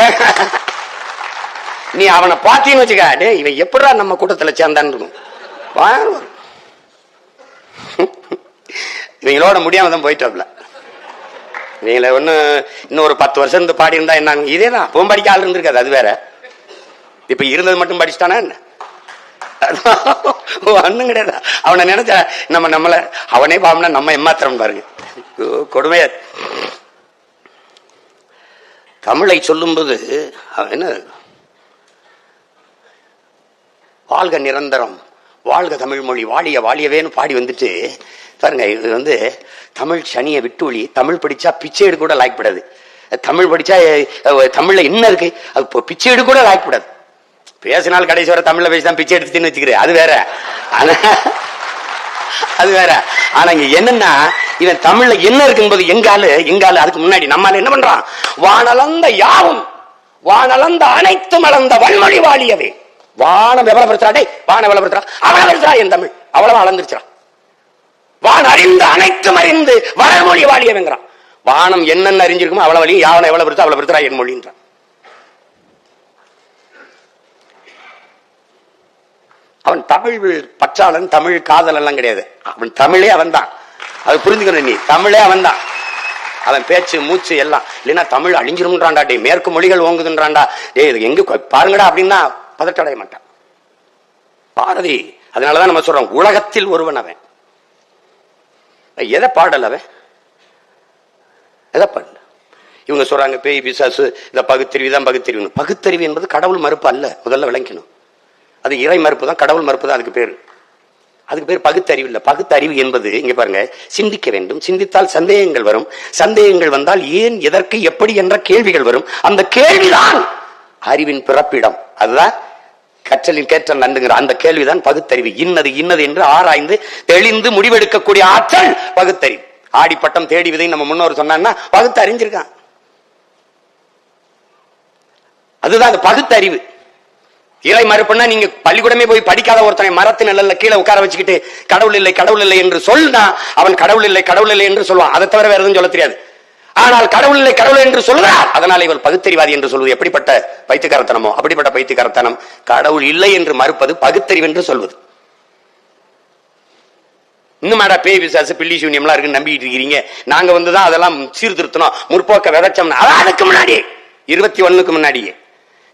நீ அவனை பார்த்தீன்னு வச்சுக்க, டே இவன் எப்படா நம்ம கூட்டத்தில் சேர்ந்தான்னு இருக்கும். இவங்களோட முடியாம தான் போயிட்டாப்ல. இவங்கள ஒண்ணு இன்னும் ஒரு 10 வருஷம் இருந்து பாடி இருந்தா என்ன, இதேதான் அப்பவும் படிக்க ஆள் இருந்திருக்காது, அது வேற. இப்ப இருந்தது மட்டும் படிச்சுட்டானா என்ன, ஒண்ணும் கிடையாது. அவனை நினைச்சா நம்மள அவனே பாவம்னா நம்ம ஏமாத்திரம் பாருங்க, கொடுமையா. தமிழை சொல்லும்போது என்ன, வாழ்க நிரந்தரம், வாழ்க தமிழ் மொழி, வாழிய வாழியவேன்னு பாடி வந்துட்டு பாருங்க. இது வந்து தமிழ் சனியை விட்டு ஒளி. தமிழ் படிச்சா பிச்சை எடுக்க கூட லாய்க்கப்படாது. தமிழ் படிச்சா தமிழ்ல என்ன இருக்கு, அது பிச்சை எடுக்க கூட லாய்க்கப்படாது. பேசினால் கடைசி வரை தமிழ்ல பேசிதான் பிச்சை எடுத்துன்னு வச்சுக்கிறேன், அது வேற. அது வேற. ஆனா இங்க என்னன்னா, இவன் தமிழ்ல என்ன இருக்கும்போது எங்காலு அதுக்கு முன்னாடி நம்மால என்ன பண்றான், வானளந்த யாவும் வானளந்த அனைத்து மலர்ந்த வன்மொழி வாழியவே. வானம் விவரப்படுத்துறாடே, வான விவரப்படுத்துறா, அவன வருத்தா என் தமிழ் அவ்வளவா அளந்துருச்சான். வான் அறிந்து அனைத்தும் அறிந்து வளர்மொழி வாழியவேங்கிறான். வானம் என்னென்ன அறிஞ்சிருக்குமோ அவ்வளவு வழியும், யாவனை எவ்வளவு பெருத்தா அவ்வளவு பெருத்தா என் மொழின்றான். அவன் தமிழ் பற்றாளன், தமிழ் காதல் எல்லாம் கிடையாது. அவன் தமிழே அவன் தான், அது புரிஞ்சுக்கணும். நீ தமிழே அவன் தான், அவன் பேச்சு மூச்சு எல்லாம். இல்லைன்னா தமிழ் அழிஞ்சிரும்ன்றான்டா, டே மேற்கு மொழிகள் ஓங்குதுன்றான்டா, டே இது எங்க பாருங்கடா அப்படின்னா பதட்டடைய மாட்டான் பாரதி. அதனாலதான் நம்ம சொல்றோம் உலகத்தில் ஒருவன் அவன். எதை பாடல் அவன், எதை பாடல. இவங்க சொல்றாங்க பேய் பிசாசு, இந்த பகுத்தறிவு தான் பகுத்தறிவு. பகுத்தறிவு என்பது கடவுள் மறுப்பு அல்ல, முதல்ல விளங்கணும். அது இறை மறுப்பு தான், கடவுள் மறுப்பு தான் அதுக்கு பேரு. அதுக்கு பேர் பகுத்தறிவு இல்ல. பகுத்தறிவு என்பது இங்க பாருங்க, சிந்திக்க வேண்டும், சிந்தித்தால் சந்தேகங்கள் வரும், சந்தேகங்கள் வந்தால் ஏன் எதற்கு எப்படி என்ற கேள்விகள் வரும். அந்த கேள்விதான் அறிவின் பிறப்பிடம். அதுதான் கற்றலின் கேற்றல் நண்டுங்கிற அந்த கேள்விதான் பகுத்தறிவு. இன்னது இன்னது என்று ஆராய்ந்து தெளிந்து முடிவெடுக்கக்கூடிய ஆற்றல் பகுத்தறிவு. ஆடிப்பட்டம் தேடி விதை நம்ம முன்னோர் சொன்னான்னா பகுத்து அறிஞ்சிருக்கான். அதுதான் பகுத்தறிவு. இறை மறுப்புன்னா நீங்க பள்ளிக்கூடமே போய் படிக்காத ஒருத்தனை மரத்து நிழல்ல கீழே உட்கார வச்சுக்கிட்டு கடவுள் இல்லை கடவுள் இல்லை என்று சொன்னா அவன் கடவுள் இல்லை கடவுள் இல்லை என்று சொல்லுவான். அதை தவிர வேற எதுவும் சொல்ல தெரியாது. ஆனால் கடவுள் இல்லை கடவுள் என்று சொல்லுவார், அதனால் இவள் பகுத்தறிவாதி என்று சொல்வது எப்படிப்பட்ட பைத்தியக்காரத்தனமோ அப்படிப்பட்ட பைத்தியக்காரத்தனம். கடவுள் இல்லை என்று மறுப்பது பகுத்தறிவு என்று சொல்வது. இன்னும் பேய் விசாசு பில்லி சூன்யம் எல்லாம் இருக்குன்னு நம்பிட்டு இருக்கிறீங்க. நாங்க வந்துதான் அதெல்லாம் சீர்திருத்தணும், முற்போக்க விதைச்சோம்னா அதுக்கு முன்னாடி 21க்கு முன்னாடியே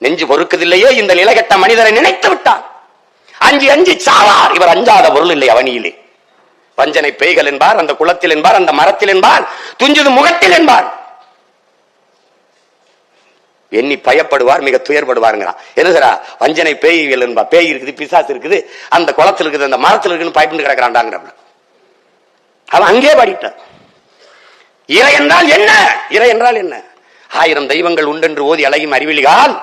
நெஞ்சு பொறுக்குதில்லையே இந்த நிலைகட்ட மனிதரை நினைத்து விட்டார். அஞ்சு அஞ்சு சாவார், இவர் அஞ்சாத பொருள் இல்லை அவனியிலே. வஞ்சனை பேய்கள் என்பார், அந்த குளத்தில் என்பார், அந்த மரத்தில் என்பார், துஞ்சுது முகத்தில் என்பார். எண்ணி பயப்படுவார், மிக துயர்படுவாருங்கிறான். என்ன சார் வஞ்சனை பேய்கள் என்பா, பேய் இருக்குது, பிசாசு இருக்குது, அந்த குளத்தில் இருக்குது, அந்த மரத்தில் இருக்குன்னு பயப்பட்டு கிடக்கிறான்டாங்கிற. அவன் அங்கே பாடிட்டான். இறை என்றால் என்ன, இறை என்றால் என்ன? 1000 தெய்வங்கள் உண்டென்று ஓதி அழகும் அறிவிலிகால்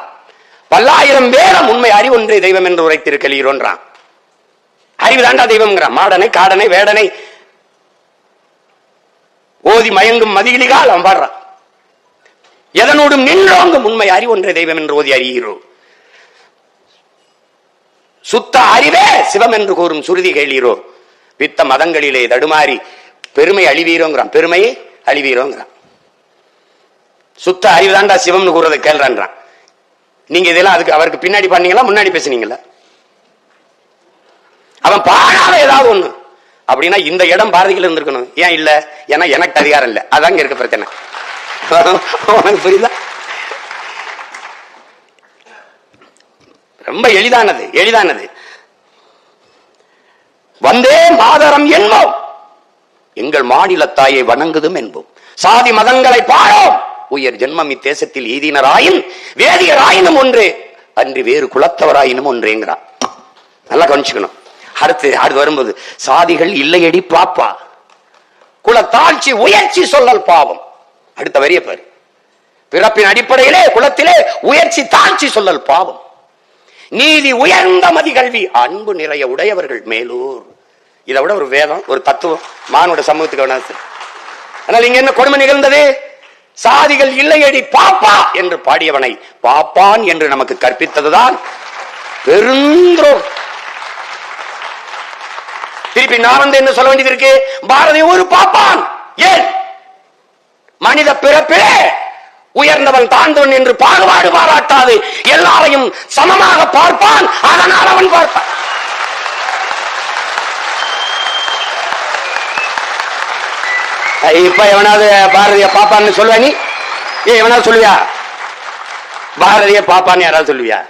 பல்லாயிரம் வேதம் உண்மை அறிவொன்றே தெய்வம் என்று உரைத்திருக்கிறோன்றான். அறிவு தாண்டா தெய்வம். மாடனை காடனை வேடனை ஓதி மயங்கும் மதியிலிகால் அவன் பாடுறான். எதனோடும் நின்றோங்கும் உண்மை அறிவொன்றே தெய்வம் என்று ஓதி அறிகிறோம். சுத்த அறிவே சிவம் என்று கூறும் சுருதி கேளீரோ. பித்த மதங்களிலே தடுமாறி பெருமை அழிவீரோங்கிறான், பெருமையை அழிவீரோங்கிறான். சுத்த அறிவு தாண்டா சிவம்னு கூறதை கேள்றான். நீங்க இதெல்லாம் அதுக்கு அவருக்கு பின்னாடி பண்ணீங்களா முன்னாடி பேசுனீங்களா? அவன் பாடாத ஏதாவது ஒண்ணு அப்படின்னா இந்த இடம் பாரதிகள் இருந்திருக்கணும். ஏன் இல்ல? ஏன்னா எனக்கு அதிகாரம் இல்ல, அதாங்க இருக்க பிரச்சனை. புரியுதா? ரொம்ப எளிதானது, எளிதானது. வந்தே மாதரம் என்போம், எங்கள் மாநில தாயை வணங்குதும் என்போம், சாதி மதங்களை பாடோம், உயர் ஜென்மம் இத்தேசத்தில் எய்தினராயின் வேதியராயினும் ஒன்றே அன்றி வேறு குலத்தவராயினும் ஒன்றேங்கிறான். நல்லா கவனிச்சுக்கணும். அடுத்து வரும்போது சாதிகள் இல்லையடி பாப்பா, குலத்தாழ்ச்சி உயர்ச்சி சொல்லல் பாவம். அடுத்த வரிய பாரு, பிறப்பின் அடிப்படையிலே குலத்திலே உயர்ச்சி தாழ்ச்சி சொல்லல் பாவம். நீதி உயர்ந்த மதிகல்வி அன்பு நிறைய உடையவர்கள் மேலூர். இதை விட ஒரு வேதம், ஒரு தத்துவம் மானுட சமூகத்துக்கு வேணாம். ஆனால் இங்க என்ன கொடுமை நிகழ்ந்தது? சாதிகள் இல்லையடி பாப்பா என்று பாடியவனை பாப்பான் என்று நமக்கு கற்பித்ததுதான் பெருந்தோம். திருப்பி நான் வந்து என்ன சொல்ல வேண்டியது இருக்கு? பாரதி ஒரு பாப்பான். ஏன்? மனித பிறப்பிலே உயர்ந்தவன் தாழ்ந்தவன் என்று பாகுபாடு பாராட்டாது எல்லாரையும் சமமாக பார்ப்பான். அதனால் அவன் பார்ப்பான். இப்ப எவனாவது பாரதிய பாப்பான்னு சொல்லுவா? நீ எவனாவது சொல்லுவியா? பாரதிய பாப்பான்னு யாராவது சொல்லுவியா?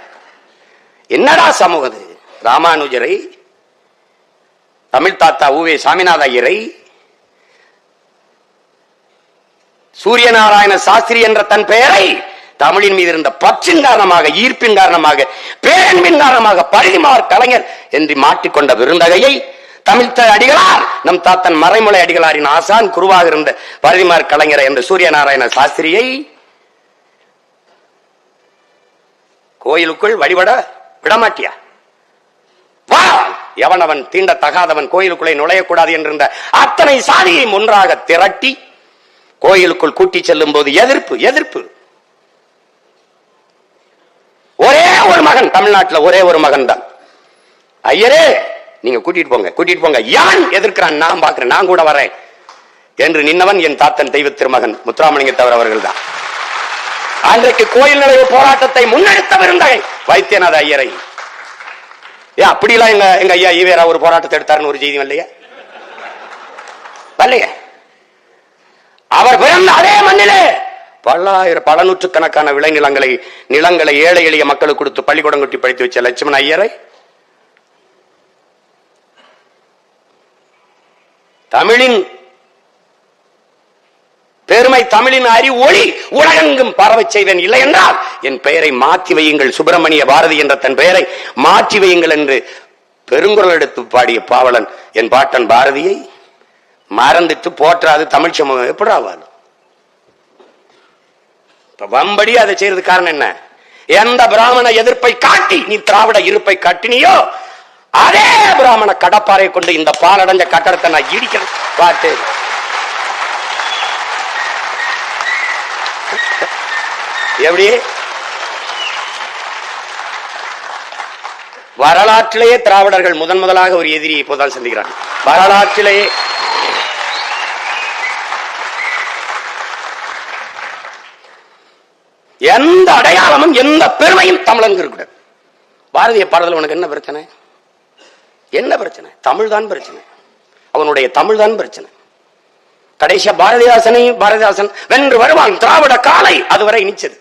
என்னடா சமூகம் அது? ராமானுஜரை, தமிழ் தாத்தா உவே சாமிநாத ஐயரை, சூரிய நாராயண சாஸ்திரி என்ற தன் பெயரை தமிழின் மீது இருந்த பற்றின் காரணமாக, ஈர்ப்பின் காரணமாக, பேரன்பின் காரணமாக பரிதிமார் கலைஞர் என்று மாட்டிக்கொண்ட விருந்தகையை தமிழ் அடிகளார், நம் தாத்தன் மறைமலை அடிகளாரின் ஆசான் குருவாக இருந்த பரிதிமார் கலைஞர் என்ற சூரிய நாராயண சாஸ்திரியை கோயிலுக்குள் வழிபட விடமாட்டியா? வா, எவனவன் தீண்ட தகாதவன் கோயிலுக்குள்ளே நுழையக்கூடாது என்றிருந்த அத்தனை சாதியை ஒன்றாக திரட்டி கோயிலுக்குள் கூட்டி செல்லும் போது எதிர்ப்பு. ஒரே ஒரு மகன், தமிழ்நாட்டில் ஒரே ஒரு மகன் தான். ஐயரே நீங்க கூட்டிட்டு போங்க. யான் எதிர்க்கிறான், நான் பார்க்கிறேன், நான் கூட வரேன் என்று நின்னவன் என் தாத்தன் தெய்வ திருமகன் முத்துராமலிங்கத்தவர் அவர்கள் தான். அன்றைக்கு கோயில் நுழைவு போராட்டத்தை முன்னெடுத்த விருந்தகை வைத்தியநாத ஐயரை. அப்படிலாம் எங்க ஐயா ஈவேரா ஒரு போராட்டத்தை எடுத்தாருன்னு ஒரு செய்தி இல்லையா? அவர் பிறந்த அதே மண்ணிலே பல நூற்றுக்கணக்கான நிலங்களை ஏழை எளிய மக்களுக்கு கொடுத்து பள்ளிக்கூடம் கட்டி படித்து வச்ச லட்சுமண ஐயரை, தமிழின் பெருமை, தமிழின் அறிவொளி உலகெங்கும் பரவச் செய்தேன். இல்லை என்றால் என் பெயரை மாற்றி வையுங்கள், சுப்பிரமணிய பாரதி என்ற தன் பெயரை மாற்றி வையுங்கள் என்று பெருங்குரல் எடுத்து பாடிய பாவலன் என் பாட்டன் பாரதியை மறந்துட்டு போற்றாது தமிழ் சமூகம் எப்படி ஆவாது? வம்படி அதை செய்யறது காரணம் என்ன? எந்த பிராமண எதிர்ப்பை காட்டி நீ திராவிட இருப்பை காட்டினியோ அதே பிராமண கடப்பாறை கொண்டு இந்த பாலடைஞ்ச கட்டடத்தை நான் இடிக்கிறேன். பாட்டு எப்படி? வரலாற்றிலேயே திராவிடர்கள் முதலாக ஒரு எதிரியை இப்போதான் சந்திக்கிறாங்க. வரலாற்றிலேயே எந்த அடையாளமும் எந்த பெருமையும் தமிழனுக்கு இருக்கக்கூடாது. பாரதிய பாடல் உனக்கு என்ன பிரச்சனை? என்ன பிரச்சனை? தமிழ் தான் பிரச்சனை. அவனுடைய தமிழ் தான் பிரச்சனை. கடைசியா பாரதிதாசன் வென்று வருவான். திராவிட காலை அதுவரை இனிச்சது.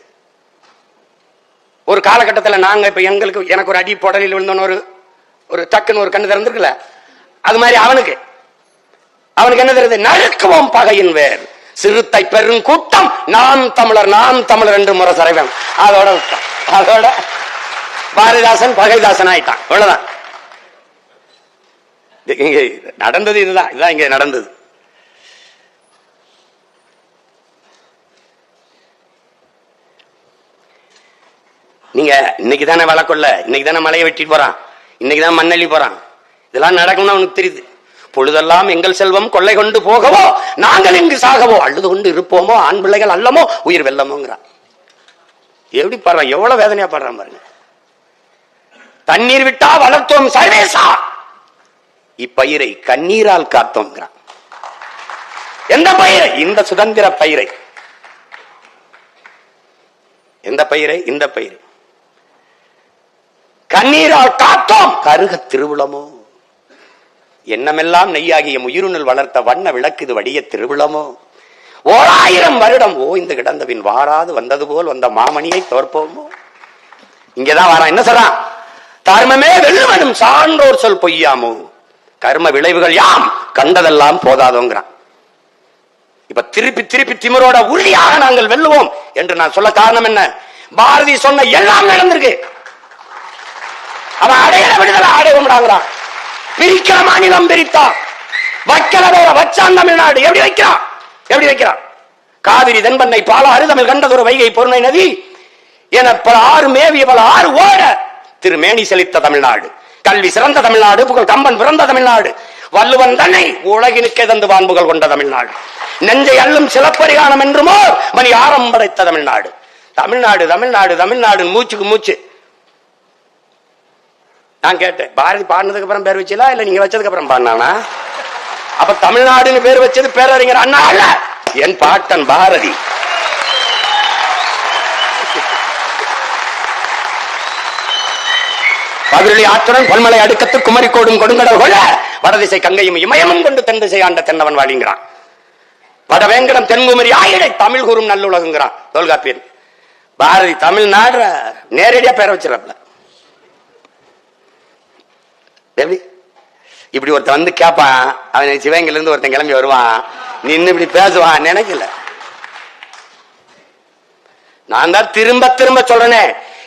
ஒரு காலகட்டத்தில் நாங்க இப்ப எனக்கு ஒரு அடி பொடலில் விழுந்தோன்னு ஒரு டக்குன்னு ஒரு கண்ணு திறந்துருக்குல்ல, அது மாதிரி அவனுக்கு என்ன தெரியுது? நறுக்குவோம் பகையின் வேர் சிறுத்தை பெருங்கூட்டம் நாம் தமிழர் என்று முறை சரைவன். அதோட பாரதிதாசன் பகைதாசன் ஆயிட்டான். அவ்வளவுதான் இங்க நடந்தது. இதுதான் இங்க நடந்தது. நீங்க இன்னைக்கு தானே வளர்க்கொள்ள, இன்னைக்கு தானே மலையை வெட்டிட்டு போறான், இன்னைக்கு தான் மண்ணள்ளி போறான். இதெல்லாம் நடக்கும்னு அவனுக்கு தெரியுது. பொழுதெல்லாம் எங்கள் செல்வம் கொள்ளை கொண்டு போகவோ நாங்கள் எங்கு சாகவோ அழுது கொண்டு இருப்போமோ ஆண் பிள்ளைகள் அல்லமோ உயிர் வெல்லமோங்கிறான். எப்படி பாடுறான், எவ்வளவு வேதனையா பாடுறான் பாருங்க. தண்ணீர் விட்டா வளர்த்தோம் சர்வேசா, இப்பயிரை கண்ணீரால் காத்தோங்கிறான். எந்த பயிரை? இந்த சுதந்திர பயிரை. எந்த பயிரை? இந்த பயிரை கண்ணீரால் காத்தோம் கருக திருவிழமோ, எண்ணமெல்லாம் நெய்யாகிய உயிருணல் வளர்த்த வண்ண விளக்கு இது வடிய திருவிழமோ, 1000 வருடம் ஓய்ந்து கிடந்தபின் வாராது வந்தது போல் வந்த மாமணியை தோற்போமோ. இங்கதான் வாரான். என்ன சொல்றான்? தர்மமே வெல்லுவனும் சான்றோர் சொல் பொய்யாமோ, கர்ம விளைவுகள் யாம் கண்டதெல்லாம் போதாதோங்கிறான். இப்ப திருப்பி திமிரோட உறுதியாக நாங்கள் வெல்லுவோம் என்று நான் சொல்ல காரணம் என்ன? பாரதி சொன்ன எல்லாம் நடந்திருக்கு. அவன் அடையாள விடுதலை அடைவோம்டாங்கிறான். பிரிக்கிற மாநிலம் பிரித்தான், வைக்கல வேற வச்சான் தமிழ்நாடு. எப்படி வைக்கிறான்? காவிரி தென்பண்ணை பாலாறு தமிழ் கண்டதொரு வைகை பொருணை நதி என பல ஆறு மேவிய பல ஆறு ஓட திருமேனி செழித்த தமிழ்நாடு, கல்வி சிறந்த தமிழ்நாடு, புகழ் கம்பன் பிறந்த தமிழ்நாடு, வள்ளுவன் தன்னை உலகினுக்கே தந்து வான்புகள் கொண்ட தமிழ்நாடு, நெஞ்சை அள்ளும் சிலப்பரிகானம் என்றுமோ மணி ஆரம் படைத்த தமிழ்நாடு. தமிழ்நாடு மூச்சுக்கு மூச்சு. நான் கேட்டேன், பாரதி பாடினதுக்கு அப்புறம் பேர் வச்சீங்களா இல்ல நீங்க வச்சதுக்கு அப்புறம் பாடினானா? அப்ப தமிழ்நாடுன்னு பேர் வச்சது பேரறிஞர் அண்ணா அல்ல, என் பாட்டன் பாரதி. கவிரொலி ஆற்றுடன் பொன்மலை அடுக்கத்து குமரி கோடும் கொடுங்கடல் கொள்ள வடதிசை கங்கையும் இமயமும் கொண்டு தென் திசை ஆண்ட தென்னவன் வாழிங்கிறான். வடவேங்கடம் தென்குமரி ஆயிடை தமிழ் கூறும் நல்லுலகுங்கிறான் தொல்காப்பியன். பாரதி தமிழ்நாடு நேரடியா பேர வச்சிடறப்பல. எப்படி இப்படி ஒருத்தன் வந்து கேட்பான், அவன் சிவகங்கையில இருந்து ஒருத்தன் கிளம்பி வருவான், நின்று இப்படி பேசுவான் நினைக்கல. நான் தான் திரும்ப திரும்ப சொல்றேனே,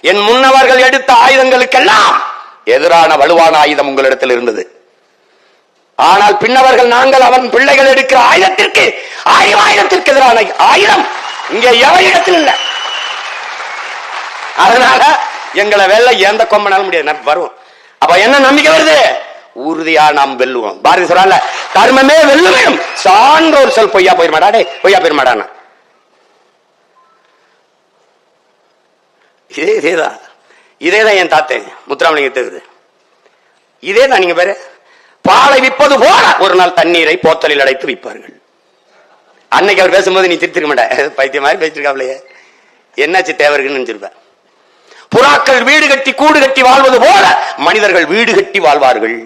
என் முன்னவர்கள் எடுத்த ஆயுதங்களுக்கெல்லாம் எதிரான வலுவான ஆயுதம் உங்களிடத்தில் இருந்தது. ஆனால் பின்னவர்கள் நாங்கள் அவன் பிள்ளைகள் எடுக்கிற ஆயுதத்திற்கு ஆயுதத்திற்கு எதிரான ஆயுதம் இங்கே எவரிடத்தில் இல்லை. அதனால எங்களை வெல்ல எந்த கொம்பனாலும் முடியாது, வரும். அப்ப என்ன நம்பிக்கை வருது? உறுதியா நாம் வெல்லுவோம். பாரதி சொல்றாங்க, கர்மமே வெல்லுவேன் சான்றோர் சொல் பொய்யா போயிருமாடா, பொய்யா போயிருமாடானா. இதேதான் என் தாத்தன் முத்துராமலிங்க. இதேதான் நீங்க பேரு பாலை விற்பது போல ஒரு நாள் தண்ணீரை போத்தலில் அடைத்து விற்பார்கள். அன்னைக்கு அவர் பேசும்போது நீ திருத்திருக்க மாட்ட, பைத்திய மாதிரி பேசிருக்காப்லையே, என்னாச்சு தேவர்கள்னு நினைச்சிருப்ப. புறாக்கள் வீடு கட்டி கூடு கட்டி வாழ்வது போல மனிதர்கள் வீடு கட்டி வாழ்வார்கள்.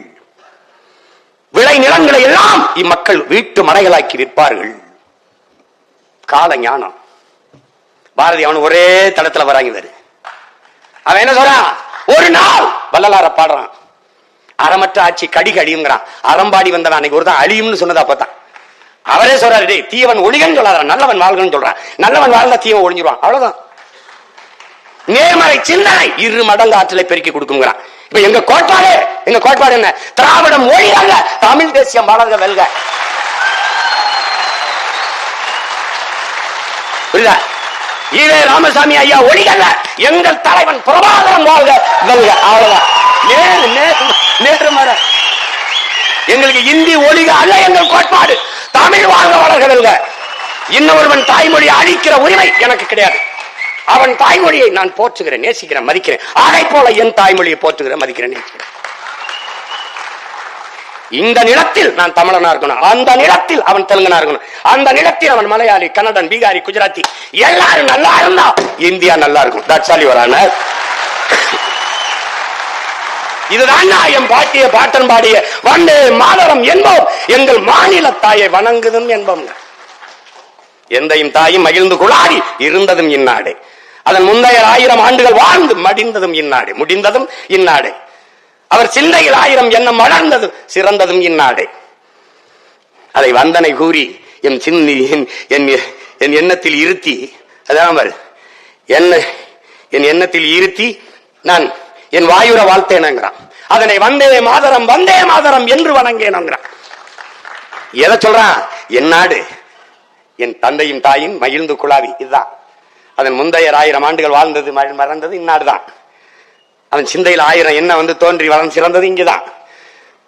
விளை நிலங்களை எல்லாம் இம்மக்கள் வீட்டு மனைகளாக்கி விற்பார்கள். கால ஞானம். பாரதி அவனு ஒரே தளத்துல வராங்க வேறு. அவன் என்ன சொல்றான்? ஒரு நாள் வள்ளலார பாடுறான், அறமற்ற ஆட்சி கடி கடிங்கிறான். அறம்பாடி வந்தவன் அன்னைக்கு ஒரு தான் அழியும்னு சொன்னது அப்பதான். அவரே சொல்றாரு, தீவன் ஒழிகன்னு சொல்லாத, நல்லவன் வாழ்கன்னு சொல்றான். நல்லவன் வாழ்ந்தா தீவன் ஒழிஞ்சிருவான், அவ்வளவுதான். நேர்மறை சிந்தனை 2 மடங்கு ஆற்றலை பெருக்கி கொடுக்குங்கிறான். இப்ப எங்க கோட்பாடு என்ன? திராவிடம் ஒழியல்ல, தமிழ் தேசியம் வளர்க வெல்க. புரியுதா? ஈவே ராமசாமி ஐயா ஒழிகல்ல, எங்கள் தலைவன் பிரபாகரன் வாழ்க வெல்க, அவ்வளவுதான். நேர்மறை. எங்களுக்கு இந்தி ஒழிக அல்ல எங்கள் கோட்பாடு, தமிழ் வாழ்க வளர்க வெல்க. இன்னொருவன் தாய்மொழி அழிக்கிற உரிமை எனக்கு கிடையாது. அவன் தாய்மொழியை நான் போற்றுகிறேன், நேசிக்கிறேன், மதிக்கிறேன். அதை போல என் தாய்மொழியை போற்றுகிறேன், மதிக்கிறேன், நேசிக்கிறேன். இந்த நிலத்தில் நான் தமிழனா இருக்கணும், அந்த நிலத்தில் அவன் தெலுங்கனா இருக்கணும், அந்த நிலத்தில் அவன் மலையாளி, கன்னடன், பீகாரி, குஜராத்தி எல்லாரும் நல்லா இருந்தா இந்தியா நல்லா இருக்கும். இதுதான் என் பாட்டிய பாட்டன் பாடிய வந்தே மாதரம் என்போம், எங்கள் மாநில தாயை வணங்குதும் என்போம். எந்தையும் தாயும் மகிழ்ந்து குழாடி இருந்ததும் இந்நாடு, அதன் முந்தைய 1000 ஆண்டுகள் வாழ்ந்து மடிந்ததும் இந்நாடு, முடிந்ததும் இந்நாடு. அவர் சிந்தையில் 1000 எண்ணம் வளர்ந்ததும் சிறந்ததும் இந்நாடு. அதை வந்தனை கூறி என் எண்ணத்தில் இருத்தி, அதான் என் எண்ணத்தில் இருத்தி நான் என் வாயுர வாழ்த்தேனுங்கிறான். அதனை வந்தே மாதரம் என்று வணங்கேனுங்கிறான். எதை சொல்றான்? என் நாடு, என் தந்தையும் தாயும் மகிழ்ந்து குழாவி, இதுதான். அதன் முந்தைய 1000 ஆண்டுகள் வாழ்ந்தது மறந்தது இந்நாடுதான். அவன் சிந்தையில் 1000 எண்ணம் வந்து தோன்றி வளர்ந்து சிறந்தது இங்குதான்.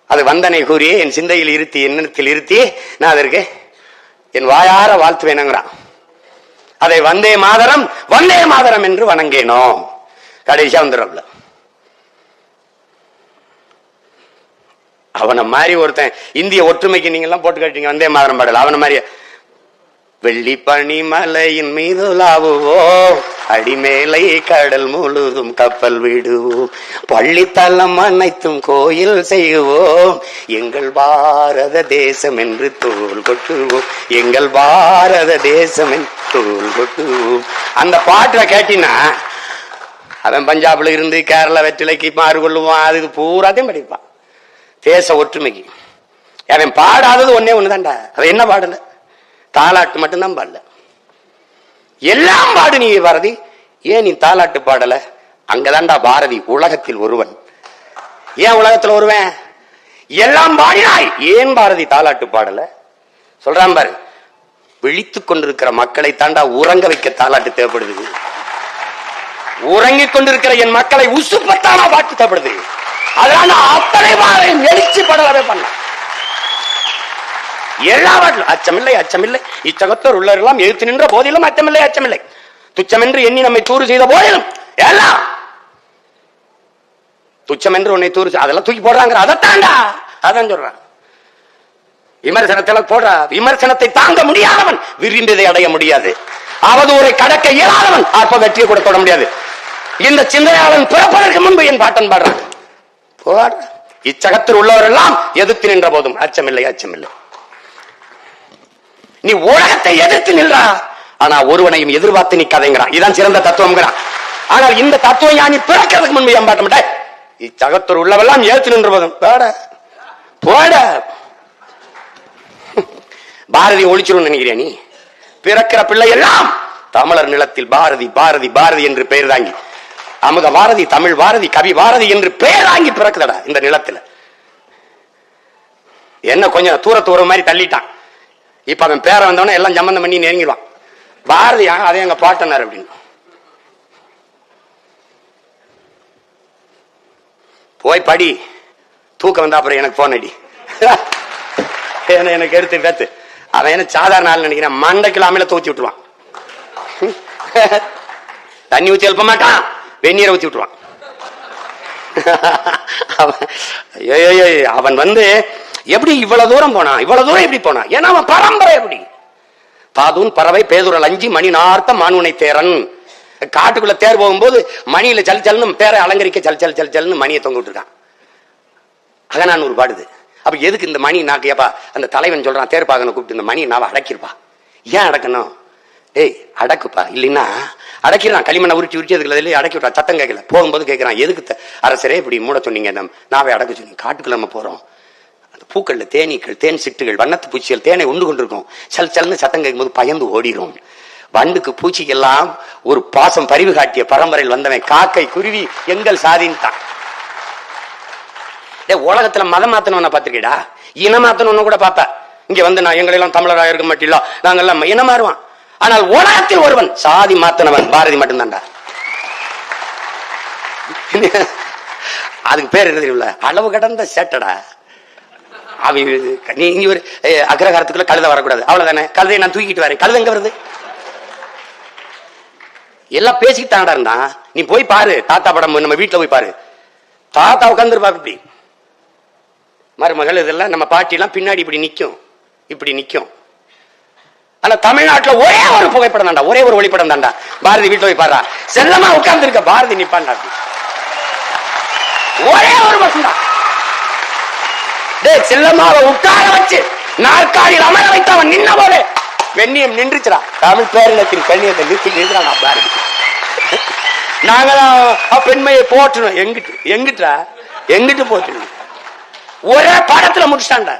அது வந்தனை கூறி என் சிந்தையில் இருத்தி, எண்ணத்தில் இருத்தி நான் அதற்கு என் வாயார வாழ்த்துவேனுங்கிறான். அதை வந்தே மாதரம் என்று வணங்கேனோ. கடைசியா வந்துடும்ல. அவனை மாதிரி ஒருத்தன் இந்திய ஒற்றுமைக்கு நீங்க எல்லாம் போட்டு கட்டிங்க வந்தே மாதரம் பாடல. அவனை மாதிரி வெள்ளி பனி மலையின் மீது லாவுவோம், அடிமேலை கடல் முழுதும் கப்பல் விடுவோம், பள்ளித்தலம் அனைத்தும் கோயில் செய்வோம், எங்கள் பாரத தேசம் என்று தோல் கொட்டுவோம், எங்கள் பாரத தேசம் என்று தோல் கொட்டுவோம். அந்த பாட்டை கேட்டினா அவன் பஞ்சாப்ல இருந்து கேரளா வெற்றிலைக்கு மாறு கொள்ளுவான், அதுக்கு பூராத்தையும் படிப்பான். தேச ஒற்றுமைக்கு அவன் பாடாதது ஒண்ணுதான்டா. அவன் என்ன பாடல? தாலாட்டு மட்டும்தான் பாடல, எல்லாம் பாடு. நீ பாரதி ஏன் நீ தாலாட்டு பாடல? அங்கதான்டா பாரதி உலகத்தில் ஒருவன். ஏன் உலகத்தில் ஒருவன்? எல்லாம் பாடினாய், ஏன் பாரதி தாலாட்டு பாடல? சொல்றான் பாரு, விழித்துக் கொண்டிருக்கிற மக்களை தாண்டா உறங்க வைக்க தாலாட்டு தேவைப்படுது. உறங்கிக் கொண்டிருக்கிற என் மக்களை உசுப்பத்தானா பாட்டு தேவைப்படுது. அதனால அத்தனை பாரையும் எழுச்சி படவே பண்ண எல்லாவற்றிலும் அச்சமில்லை இச்சகத்தோர் உள்ளவர்களாம் எழுத்து நின்ற போதிலும் அச்சமில்லை துச்சமென்று எண்ணி நம்மை தூறு செய்த போதிலும் எல்லாம் துச்சமென்று உன்னை தூறு, அதெல்லாம் தூக்கி போடுறாங்க. அதைத்தாண்டா அதான் சொல்றான். விமர்சனத்தில் போடுற விமர்சனத்தை தாங்க முடியாதவன் விரும்பியதை அடைய முடியாது. அவதூறை கடக்க இயலாதவன் அப்ப வெற்றியை கூட தொட முடியாது. இந்த சிந்தனையாளன் பிறப்பதற்கு முன்பு என் பாட்டன் பாடுறான். இச்சகத்தில் உள்ளவரெல்லாம் எதிர்த்து நின்ற போதும் அச்சமில்லை, அச்சமில்லை. நீ உலகத்தை எதிர்த்து நின்றா, ஆனா ஒருவனையும் எதிர்பார்த்து நிக்காதேங்கிறான். இதுதான் சிறந்த தத்துவம். ஆனால் இந்த தத்துவம் ஞானி பிறக்கிறதுக்கு முன்பு ஏம்பாட்ட மாட்டேன். இச்சகத்தில் உள்ளவெல்லாம் எதிர்த்து நின்ற போதும் போட பாரதி ஒழிச்சிரும் நினைக்கிறேன். நீ பிறக்கிற பிள்ளை எல்லாம் தமிழர் நிலத்தில் பாரதி பாரதி பாரதி என்று பெயர் தாங்கி, அமுத பாரதி, தமிழ் பாரதி, கவி பாரதி என்று பெயர் தாங்கி பிறக்குதடா இந்த நிலத்துல. என்ன கொஞ்சம் தூரத்து ஒரு மாதிரி தள்ளிட்டான். இப்ப அவன் பேர வந்தவன எல்லாம் சம்பந்தம் பண்ணி நெருங்கிடுவான். பாரதியா அதே எங்க பாட்டனார் அப்படின்னு. போய் படி, தூக்கம் வந்தா அப்புறம் எனக்கு போன் அடி. எனக்கு எடுத்து அவன் என்ன சாதாரண ஆள் நினைக்கிறேன். மண்டைக்குள்ள அமில தூச்சி விட்டுருவான். தண்ணி ஊற்றி எழுப்ப மாட்டான், வெந்நீரை ஊற்றி விட்டுருவான். அவன் வந்து எப்படி இவ்வளவு தூரம் போனான், இவ்வளவு தூரம் எப்படி போனான்? ஏன்னா அவன் பரம்பரை எப்படி. பாதூன் பறவை பேதுரல் அஞ்சி மணி நார்த்த மானுனை தேரன். காட்டுக்குள்ள தேர் போகும்போது மணியில ஜல் ஜல்னு பேரை அலங்கரிக்க ஜல் ஜல் ஜல் ஜல்னு மணியை தொங்க விட்டுருக்கான். அகனான் ஒரு பாடுது. அப்ப எதுக்கு இந்த மணி நாக்கு? ஏப்பா அந்த தலைவன் சொல்றான் தேர்ப்பாகனை கூப்பிட்டு இந்த மணி நாவ அடக்கிருப்பா. ஏன் அடக்கணும்? ஏய் அடக்குப்பா, இல்லைன்னா அடக்கிறான். களிமண்ணை உருட்டி உருட்டி அதுக்குள்ள அடக்கி விட்டா. சத்தம் கேட்கல. போகும்போது கேட்கிறான், எதுக்கு அரசரே இப்படி மூட சொன்னீங்க, நாவை அடக்க சொன்னீங்க? காட்டுக்குள்ள நம்ம போறோம், அந்த பூக்கள்ல தேனீக்கள், தேன் சிட்டுகள், வண்ணத்து பூச்சிகள் தேனை உண்டு கொண்டிருக்கும். சல் சல்னு சத்தம் கேட்கும் போது பயந்து ஓடிரும். வண்டுக்கு பூச்சிக்கெல்லாம் ஒரு பாசம் பரிவு காட்டிய பரம்பரையில் வந்தவன் காக்கை குருவி எங்கள் சாதின்ட்டான். உலகத்துல மதம் மாத்தணும்னா பாத்துக்கடா, இன மாத்தணும் கூட பாப்ப. இங்க வந்து நான் எங்களை எல்லாம் தமிழராக இருக்க மாட்டீங்களா, நாங்கெல்லாம் இனம் மாறுவான். ஆனால் உலகத்தில் ஒருவன் சாதி மாத்தனவன் பாரதி மட்டும்தான்டா. அதுக்கு பேர் என்ன? அளவு கடந்த சேட்டடா. நீ இங்க ஒரு அக்ரகாரத்துக்குள்ள கழுத வரக்கூடாது, அவ்வளவுதானே. கழுதையை நான் தூக்கிட்டு வரேன், கழுத எங்க வருது? எல்லாம் பேசிக்கிட்டாங்கடா இருந்தா. நீ போய் பாரு, தாத்தா படம் நம்ம வீட்டுல போய் பாரு. தாத்தா உட்காந்துருப்பா இப்படி, மருமகள் இதெல்லாம் நம்ம பாட்டி எல்லாம் பின்னாடி இப்படி நிக்கும், இப்படி நிக்கும். ஆனா தமிழ்நாட்டுல ஒரே ஒரு புகைப்படம் தாண்டா, ஒரே ஒரு ஒளிப்படம் தாண்டா. பாரதி வீட்டுல போய் பாரு, செல்லமா உட்கார்ந்து இருக்க பாரதி நிப்பாண்டா. ஒரே ஒரு பசங்க செல்லமாவை உட்கார வச்சு நாற்காலியில் அமர வைத்து அவன் நின்ன போது வெண்ணியம் நின்றுச்சுடா. தமிழ் பேரினத்தின் கண்ணியத்தை நிறுத்தி நிறுத்தினா பாரதி. நாங்கதான் பெண்மையை போற்றணும். எங்கிட்டு எங்கிட்டா எங்கிட்டு போற்றணும்? ஒரே பாடத்துல முடிச்சிட்டாண்டா.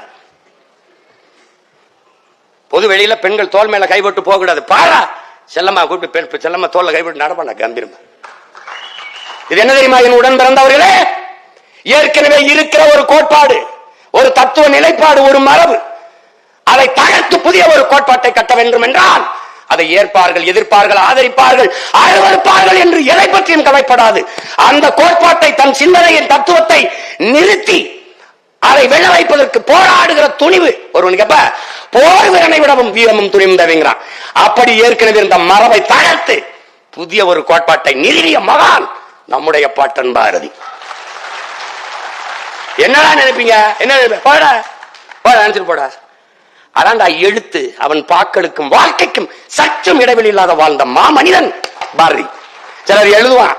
பொது வெளியில பெண்கள் தோல் மேல கைப்பட்டு போக கூடாது. பாரா செல்லம்மா கூப்பிட்டு செல்லம்மா தோல்ல கைப்பட்டு நடப்பாண்டா கம்பீரமா. இது என்ன தெரியுமா என் உடன் பிறந்தவர்களே? ஏற்கனவே இருக்கிற ஒரு கோட்பாடு, ஒரு தத்துவ நிலைப்பாடு, ஒரு மரபு, அதை தகர்த்து புதிய ஒரு கோட்பாட்டை கட்ட வேண்டும் என்றால் அதை ஏற்பார்கள், எதிர்ப்பார்கள், ஆதரிப்பார்கள், அருவருப்பார்கள் என்று எதை பற்றியும் கவலைப்படாது. அந்த கோட்பாட்டை, தன் சிந்தனையின் தத்துவத்தை நிறுத்தி அதை வெள்ள வைப்பதற்கு போராடுகிற துணிவு ஒருவனுக்கு எப்ப போர் வீரனை விடவும் வீரமும் துணிவும் தேவைங்கிறான். அப்படி ஏற்கனவே இருந்த மரபை தகர்த்து புதிய ஒரு கோட்பாட்டை நிறுவிய மகான் நம்முடைய பாட்டன் பாரதி. என்னடா நினைப்பீங்க? என்ன போட போட நினைச்சிட்டு போட. அதான்டா எழுத்து. அவன் பாக்களுக்கும் வாழ்க்கைக்கும் சற்றும் இடைவெளி இல்லாத வாழ்ந்த மாமனிதன் பாரதி. சிலர் எழுதுவான்,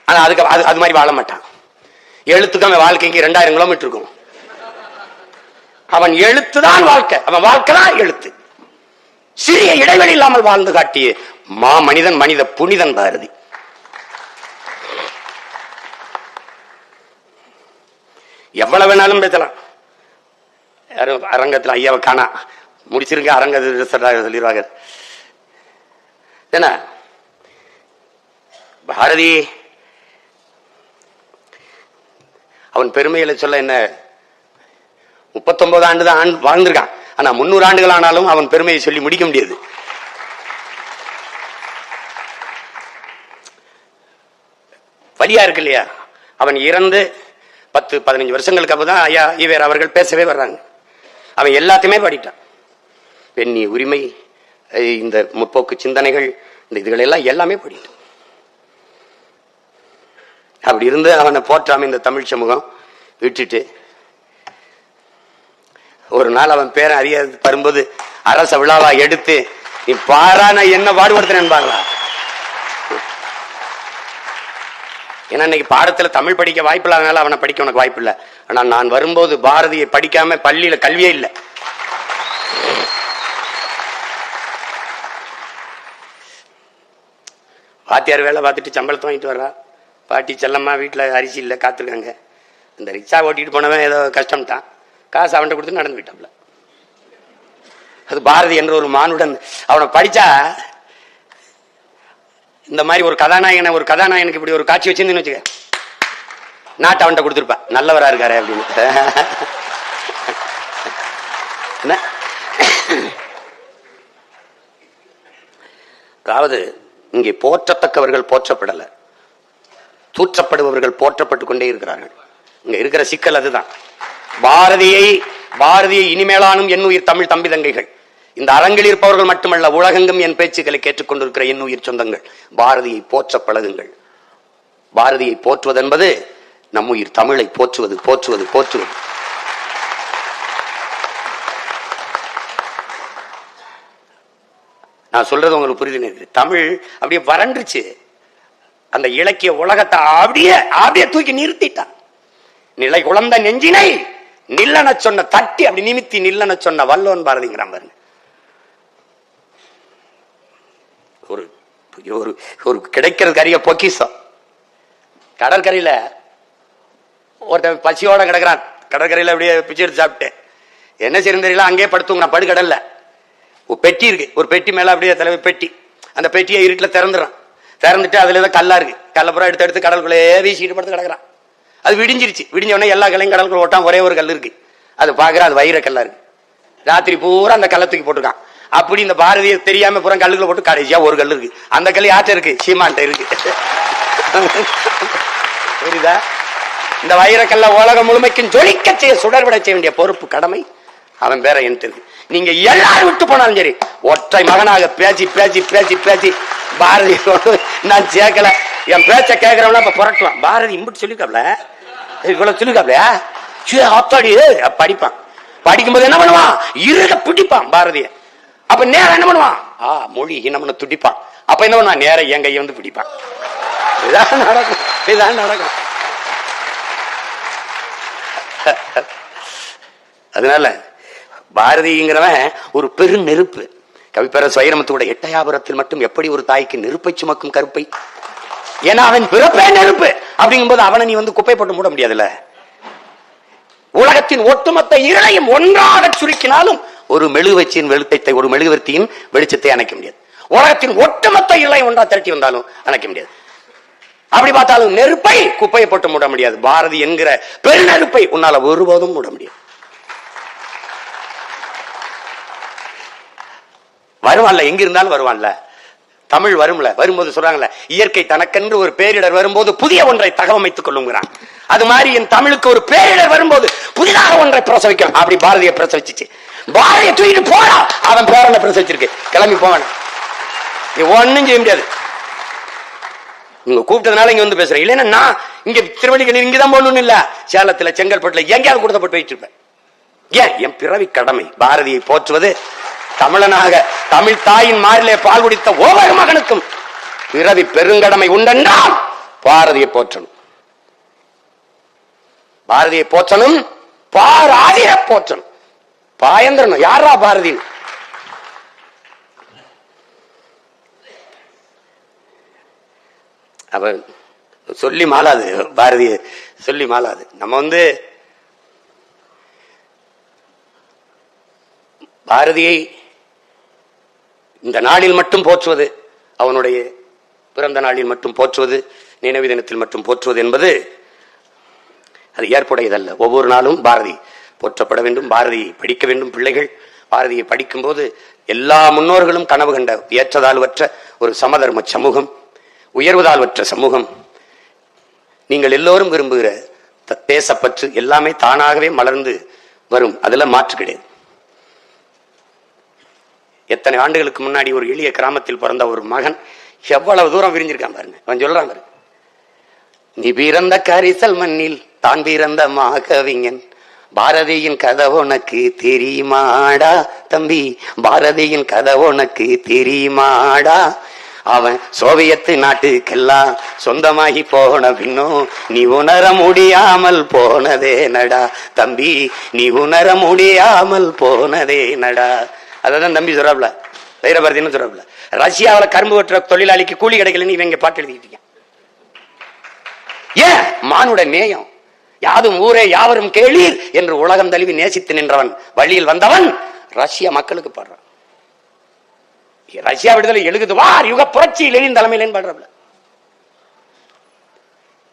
ஆனா அதுக்கு அது மாதிரி வாழ மாட்டான். எழுத்துக்கு அவன் வாழ்க்கைக்கு 2000 கிலோமீட்டர் இருக்கும். அவன் எழுத்துதான் வாழ்க்கை, அவன் வாழ்க்கை தான் எழுத்து. சிறிய இடைவெளி இல்லாமல் வாழ்ந்து காட்டிய மாமனிதன், மனித புனிதன் பாரதி. எவ்வளவு வேணாலும் பேசலாம். அரங்கத்தில் ஐயாவை காணா முடிச்சிருங்க, அரங்க சொல்லிடுவாங்க. என்ன பாரதி அவன் பெருமையில சொல்ல என்ன, 39 ஆண்டு தான் வாழ்ந்திருக்கான். ஆனா 300 ஆண்டுகள் ஆனாலும் அவன் பெருமையை சொல்லி முடிக்க முடியாது. வலியா இருக்கு இல்லையா? அவன் இறந்து 10-15 வருஷங்களுக்கு அப்பதான் ஐயா ஈவேர் அவர்கள் பேசவே வர்றாங்க. அவன் எல்லாத்தையுமே பாடிட்டான். பெண்ணி உரிமை, இந்த முற்போக்கு சிந்தனைகள், இந்த இதுகள் எல்லாம் எல்லாமே பாடிட்டான். அப்படி இருந்து அவனை போற்றாம இந்த தமிழ் சமூகம் விட்டுட்டு ஒரு நாள் அவன் பேரை அறிய வரும்போது அரச விழாவா எடுத்து நீ பாரா நான் என்ன பாடுபடுத்தினேன் பாருங்களா. ஏன்னா இன்னைக்கு பாடத்துல தமிழ் படிக்க வாய்ப்பு இல்லாதனால அவனை படிக்க உனக்கு வாய்ப்பு இல்லை. ஆனா நான் வரும்போது பாரதியை படிக்காம பள்ளியில கல்வியே இல்லை. வாத்தியார் வேலை பார்த்துட்டு சம்பளத்தை வாங்கிட்டு வர்றா. பாட்டி செல்லம்மா வீட்டில் அரிசி இல்லை காத்திருக்காங்க. இந்த ரிக்ஷா ஓட்டிட்டு போனவன் ஏதோ கஷ்டம்ட்டான், காசு அவன்கிட்ட கொடுத்து நடந்து விட்டாப்ல. அது பாரதி என்ற ஒரு மானுடன். அவனை படிச்சா இந்த மாதிரி ஒரு கதாநாயகனுக்கு இப்படி ஒரு காட்சி வச்சிருந்துன்னு வச்சுக்க, நாட்டை அவன்கிட்ட கொடுத்துருப்பா, நல்லவரா இருக்காரு அப்படின்னு. அதாவது இங்கே போற்றத்தக்கவர்கள் போற்றப்படல, தூற்றப்படுபவர்கள் போற்றப்பட்டுக் கொண்டே இருக்கிறார்கள். இங்க இருக்கிற சிக்கல் அதுதான். பாரதியை இனிமேலானும் என்னுயிர் தமிழ் தம்பி தங்கைகள், இந்த அரங்கில் இருப்பவர்கள் மட்டுமல்ல, உலகெங்கும் என் பேச்சுக்களை கேட்டுக்கொண்டிருக்கிற என் உயிர் சொந்தங்கள், பாரதியை போற்ற பழகுங்கள். பாரதியை போற்றுவது என்பது நம் உயிர் தமிழை போற்றுவது போற்றுவது போற்றுவது. நான் சொல்றது உங்களுக்கு புரியுது. தமிழ் அப்படியே வறண்டுச்சு, அந்த இலக்கிய உலகத்தை அப்படியே தூக்கி நிறுத்திட்டான். நிலை குழந்த நெஞ்சினை நில்லன சொன்ன தட்டி அப்படி நிமித்தி நில்லன சொன்ன வல்லோன் பாரதிங்கிறான் பாருங்க. ஒரு கிடைக்கிறது அரிய பொக்கிஷம். கடற்கரையில ஒருத்தன் பசியோட கிடக்குறான், கடற்கரையில அப்படியே பிச்சை எடுத்து சாப்பிட்டு என்ன செய்யணும் தெரியல, அங்கேயே படுத்துங்கிறான். படுக்கடல்ல ஒரு பெட்டி இருக்கு, ஒரு பெட்டி மேல அப்படியே தலைவர் பெட்டி, அந்த பெட்டியை இருட்டில் திறந்துறான். திறந்துட்டு அதுல ஏதோ கல்லா இருக்கு, கல்லப்புறம் எடுத்து கடலுக்குள்ளே வீசிட்டு படுத்து கிடக்குறான். அது விடிஞ்சிருச்சு. விடிஞ்ச உடனே எல்லா கல்லையும் கடலுக்குள்ள ஓட்டான். ஒரே ஒரு கல் இருக்கு, அது பாக்குறான், அது வைர கல்லா இருக்கு. ராத்திரி பூரா அந்த கல்லை தூக்கி போட்டுருக்கான். அப்படி இந்த பாரதியை தெரியாம பூரா கல்லுக்குள்ள போட்டு கடைசியா ஒரு கல் இருக்கு, அந்த கல் யார்ட்ட இருக்கு, சீமான்ட்ட இருக்கு. புரியுதா? இந்த வைரக்கல்ல உலகம் முழுமைக்கும் ஜொலிக்க செய்ய சுடர்விட செய்ய வேண்டிய பொறுப்பு கடமை அவன் பேர என்கிட்ட இருக்கு. நீங்க எல்லாரும் விட்டு போனாலும் சரி, ஒற்றை மகனாக பேசி பேசி பேசி பேசி பாரதி நான் சேர்க்கல, என் பேச்ச கேட்கிறவனா இப்ப புரட்டுவான். பாரதி இம்பிட்டு சொல்லிருக்காப்ல, இவ்வளவு சொல்லிருக்காப்லையா, ஆத்தாடி படிப்பான். படிக்கும்போது என்ன பண்ணுவான், இருக பிடிப்பான் பாரதிய. அப்ப நேரம் என்ன பண்ணுவான், மொழி நம்ம துடிப்பான். அப்ப என்ன பண்ணுவான், நேரம் என் கையை வந்து பிடிப்பான். இதான் நடக்கும், இதான் நடக்கும். அதனால பாரதிங்கிறவன் ஒரு பெரு நெருப்பு. கவிப்பேர வைரமுத்துவோட எட்டயாபுரத்தில் மட்டும் எப்படி ஒரு தாய்க்கு நெருப்பை சுமக்கும் கருப்பை, ஏன்னா அவன் பிறப்பே நெருப்பு. அப்படிங்கும் போது அவனை நீ வந்து குப்பை போட்டு மூட முடியாதுல்ல. உலகத்தின் ஒட்டுமொத்த இருளையும் ஒன்றாக சுருக்கினாலும் ஒரு மெழுகுவச்சியின் வெளிச்சத்தை, ஒரு மெழுகுவர்த்தியின் வெளிச்சத்தை அணைக்க முடியாது. உலகத்தின் ஒட்டுமொத்த இருளை ஒன்றா திரட்டி வந்தாலும் அணைக்க முடியாது. அப்படி பார்த்தாலும் நெருப்பை குப்பையை போட்டு மூட முடியாது. பாரதி என்கிற பெரு நெருப்பை உன்னால ஒருபோதும் மூட முடியாது. வருவான்ல, எங்க இருந்தாலும் வருவான்ல, தமிழ் வரும்ல. வரும்போது சொல்றாங்கல்ல, இயற்கை தனக்கென்று ஒரு பேரிடர் வரும்போது புதிய ஒன்றை தகவமைத்துக் கொள்ளுங்கிறான். அது மாதிரி என் தமிழுக்கு ஒரு பேரிடர் வரும்போது புதிதாக ஒன்றை பிரசவிக்கும். அப்படி பாரதியை பிரசவிச்சிச்சு. பாரதியை தூக்கிட்டு போடா, அவன் பேரனை பிரசவிச்சிருக்கு, கிளம்பி போவான். ஒன்னும் செய்ய முடியாது. நீங்க கூப்பிட்டதுனால இங்க வந்து பேசுறேன், இல்லைன்னா நான் இங்க திருவள்ளிக்கணி இங்கதான் போகணும்னு இல்ல, சேலத்துல செங்கல்பட்டுல எங்கேயாவது கொடுத்தப்பட்டு போயிட்டு இருப்பேன். ஏன், என் பிறவி கடமை பாரதியை போற்றுவது. தமிழனாக தமிழ் தாயின் மாறிலே பால் குடித்த ஒவ்வொரு மகனுக்கும் பிறவி பெருங்கடமை உண்டென்றால் பாரதியை போற்றணும். பாரதியை போற்றணும், பாராதிய போற்றணும். பாயந்திரனும் யாரா பாரதி, அவ சொல்லி மாளாது, பாரதிய சொல்லி மாளாது. நம்ம வந்து பாரதியை இந்த நாளில் மட்டும் போற்றுவது, அவனுடைய பிறந்த நாளில் மட்டும் போற்றுவது, நினைவு தினத்தில் மட்டும் போற்றுவது என்பது அது ஏற்புடையதல்ல. ஒவ்வொரு நாளும் பாரதி போற்றப்பட வேண்டும். பாரதியை படிக்க வேண்டும் பிள்ளைகள். பாரதியை படிக்கும் போது எல்லா முன்னோர்களும் கனவு கண்ட ஏற்றதாழ்வற்ற ஒரு சமதர்ம சமூகம், உயர்வுதாழ்வற்ற சமூகம், நீங்கள் எல்லோரும் விரும்புகிற தேசப்பற்று எல்லாமே தானாகவே மலர்ந்து வரும். அதுல மாற்று கிடையாது. எத்தனை ஆண்டுகளுக்கு முன்னாடி ஒரு எளிய கிராமத்தில் பிறந்த ஒரு மகன் எவ்வளவு தூரம் விரிஞ்சிருக்கான் பாருங்க. அவன் சொல்றான் பாருங்க, நீ பிறந்த கரிசல் மண்ணில் தான் பிறந்த மாகவிஞன், பாரதியின் கதை உனக்கு தெரியுமாடா தம்பி, பாரதியின் கதை உனக்கு தெரியுமாடா, அவன் சோவியத்து நாட்டுக்கெல்லாம் சொந்தமாகி போன பின்னும் நீ உணர முடியாமல் போனதே நடா தம்பி, நீ உணர முடியாமல் போனதே நடா. அதான் தம்பி சொல்றாப்ல, வைரபாரதின்னு சொல்றாப்ல. ரஷ்யாவில் கரும்பு வெட்டுற தொழிலாளிக்கு கூலி கிடைக்கலன்னு இவங்க பாட்டு எழுதிக்கிட்டீங்க. ஏன்? மானுட நேயம். யாதும் ஊரே யாவரும் கேளீர் என்று உலகம் தழுவி நேசித்து நின்றவன், வழியில் வந்தவன் ரஷ்யா மக்களுக்கு பாடுறான். ரஷ்யா விடுதலை எழுகுது வார் யுக புரட்சி லெனின் தலைமையில பாடுறாப்ல.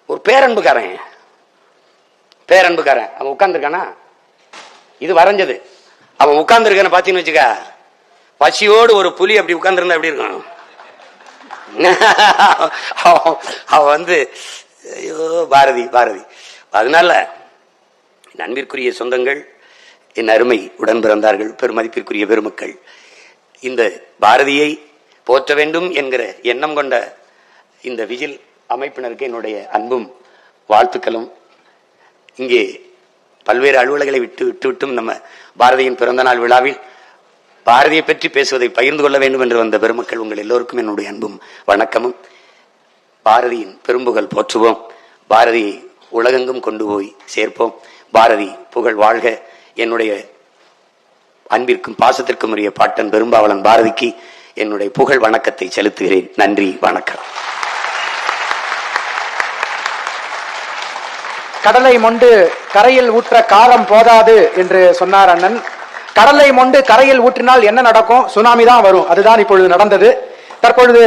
ஒரு பேரன்புக்காரன் அவன் உட்கார்ந்துருக்கானா, இது வரைஞ்சது. அவன் உட்கார்ந்துருக்கான பாத்தீங்கன்னு வச்சுக்க, பசியோடு ஒரு புலி அப்படி உட்கார்ந்துருந்தா எப்படி இருக்கும்? அவன் வந்து ஐயோ பாரதி. அதனால அன்பிற்குரிய சொந்தங்கள், என் அருமை உடன் பிறந்தார்கள், பெருமதிப்பிற்குரிய பெருமக்கள், இந்த பாரதியை போற்ற வேண்டும் என்கிற எண்ணம் கொண்ட இந்த விஜில் அமைப்பினருக்கு என்னுடைய அன்பும் வாழ்த்துக்களும். இங்கே பல்வேறு அலுவலர்களை விட்டும் நம்ம பாரதியின் பிறந்த நாள் விழாவில் பாரதியை பற்றி பேசுவதை பகிர்ந்து கொள்ள வேண்டும் என்று வந்த பெருமக்கள் உங்கள் எல்லோருக்கும் என்னுடைய அன்பும் வணக்கமும். பாரதியின் பெரும்புகழ் போற்றுவோம், பாரதியை உலகெங்கும் கொண்டு போய் சேர்ப்போம். பாரதி புகழ் வாழ்க. என்னுடைய அன்பிற்கும் பாசத்திற்கும் உரிய பாட்டன் பெரும்பாவலன் பாரதிக்கு என்னுடைய புகழ் வணக்கத்தை செலுத்துகிறேன். நன்றி, வணக்கம். கடலை மொண்டு கரையில் ஊற்ற காரம் போதாது என்று சொன்னார் அண்ணன். கடலை மொண்டு கரையில் ஊற்றினால் என்ன நடக்கும்? சுனாமி தான் வரும். அதுதான் இப்பொழுது நடந்தது. தற்பொழுது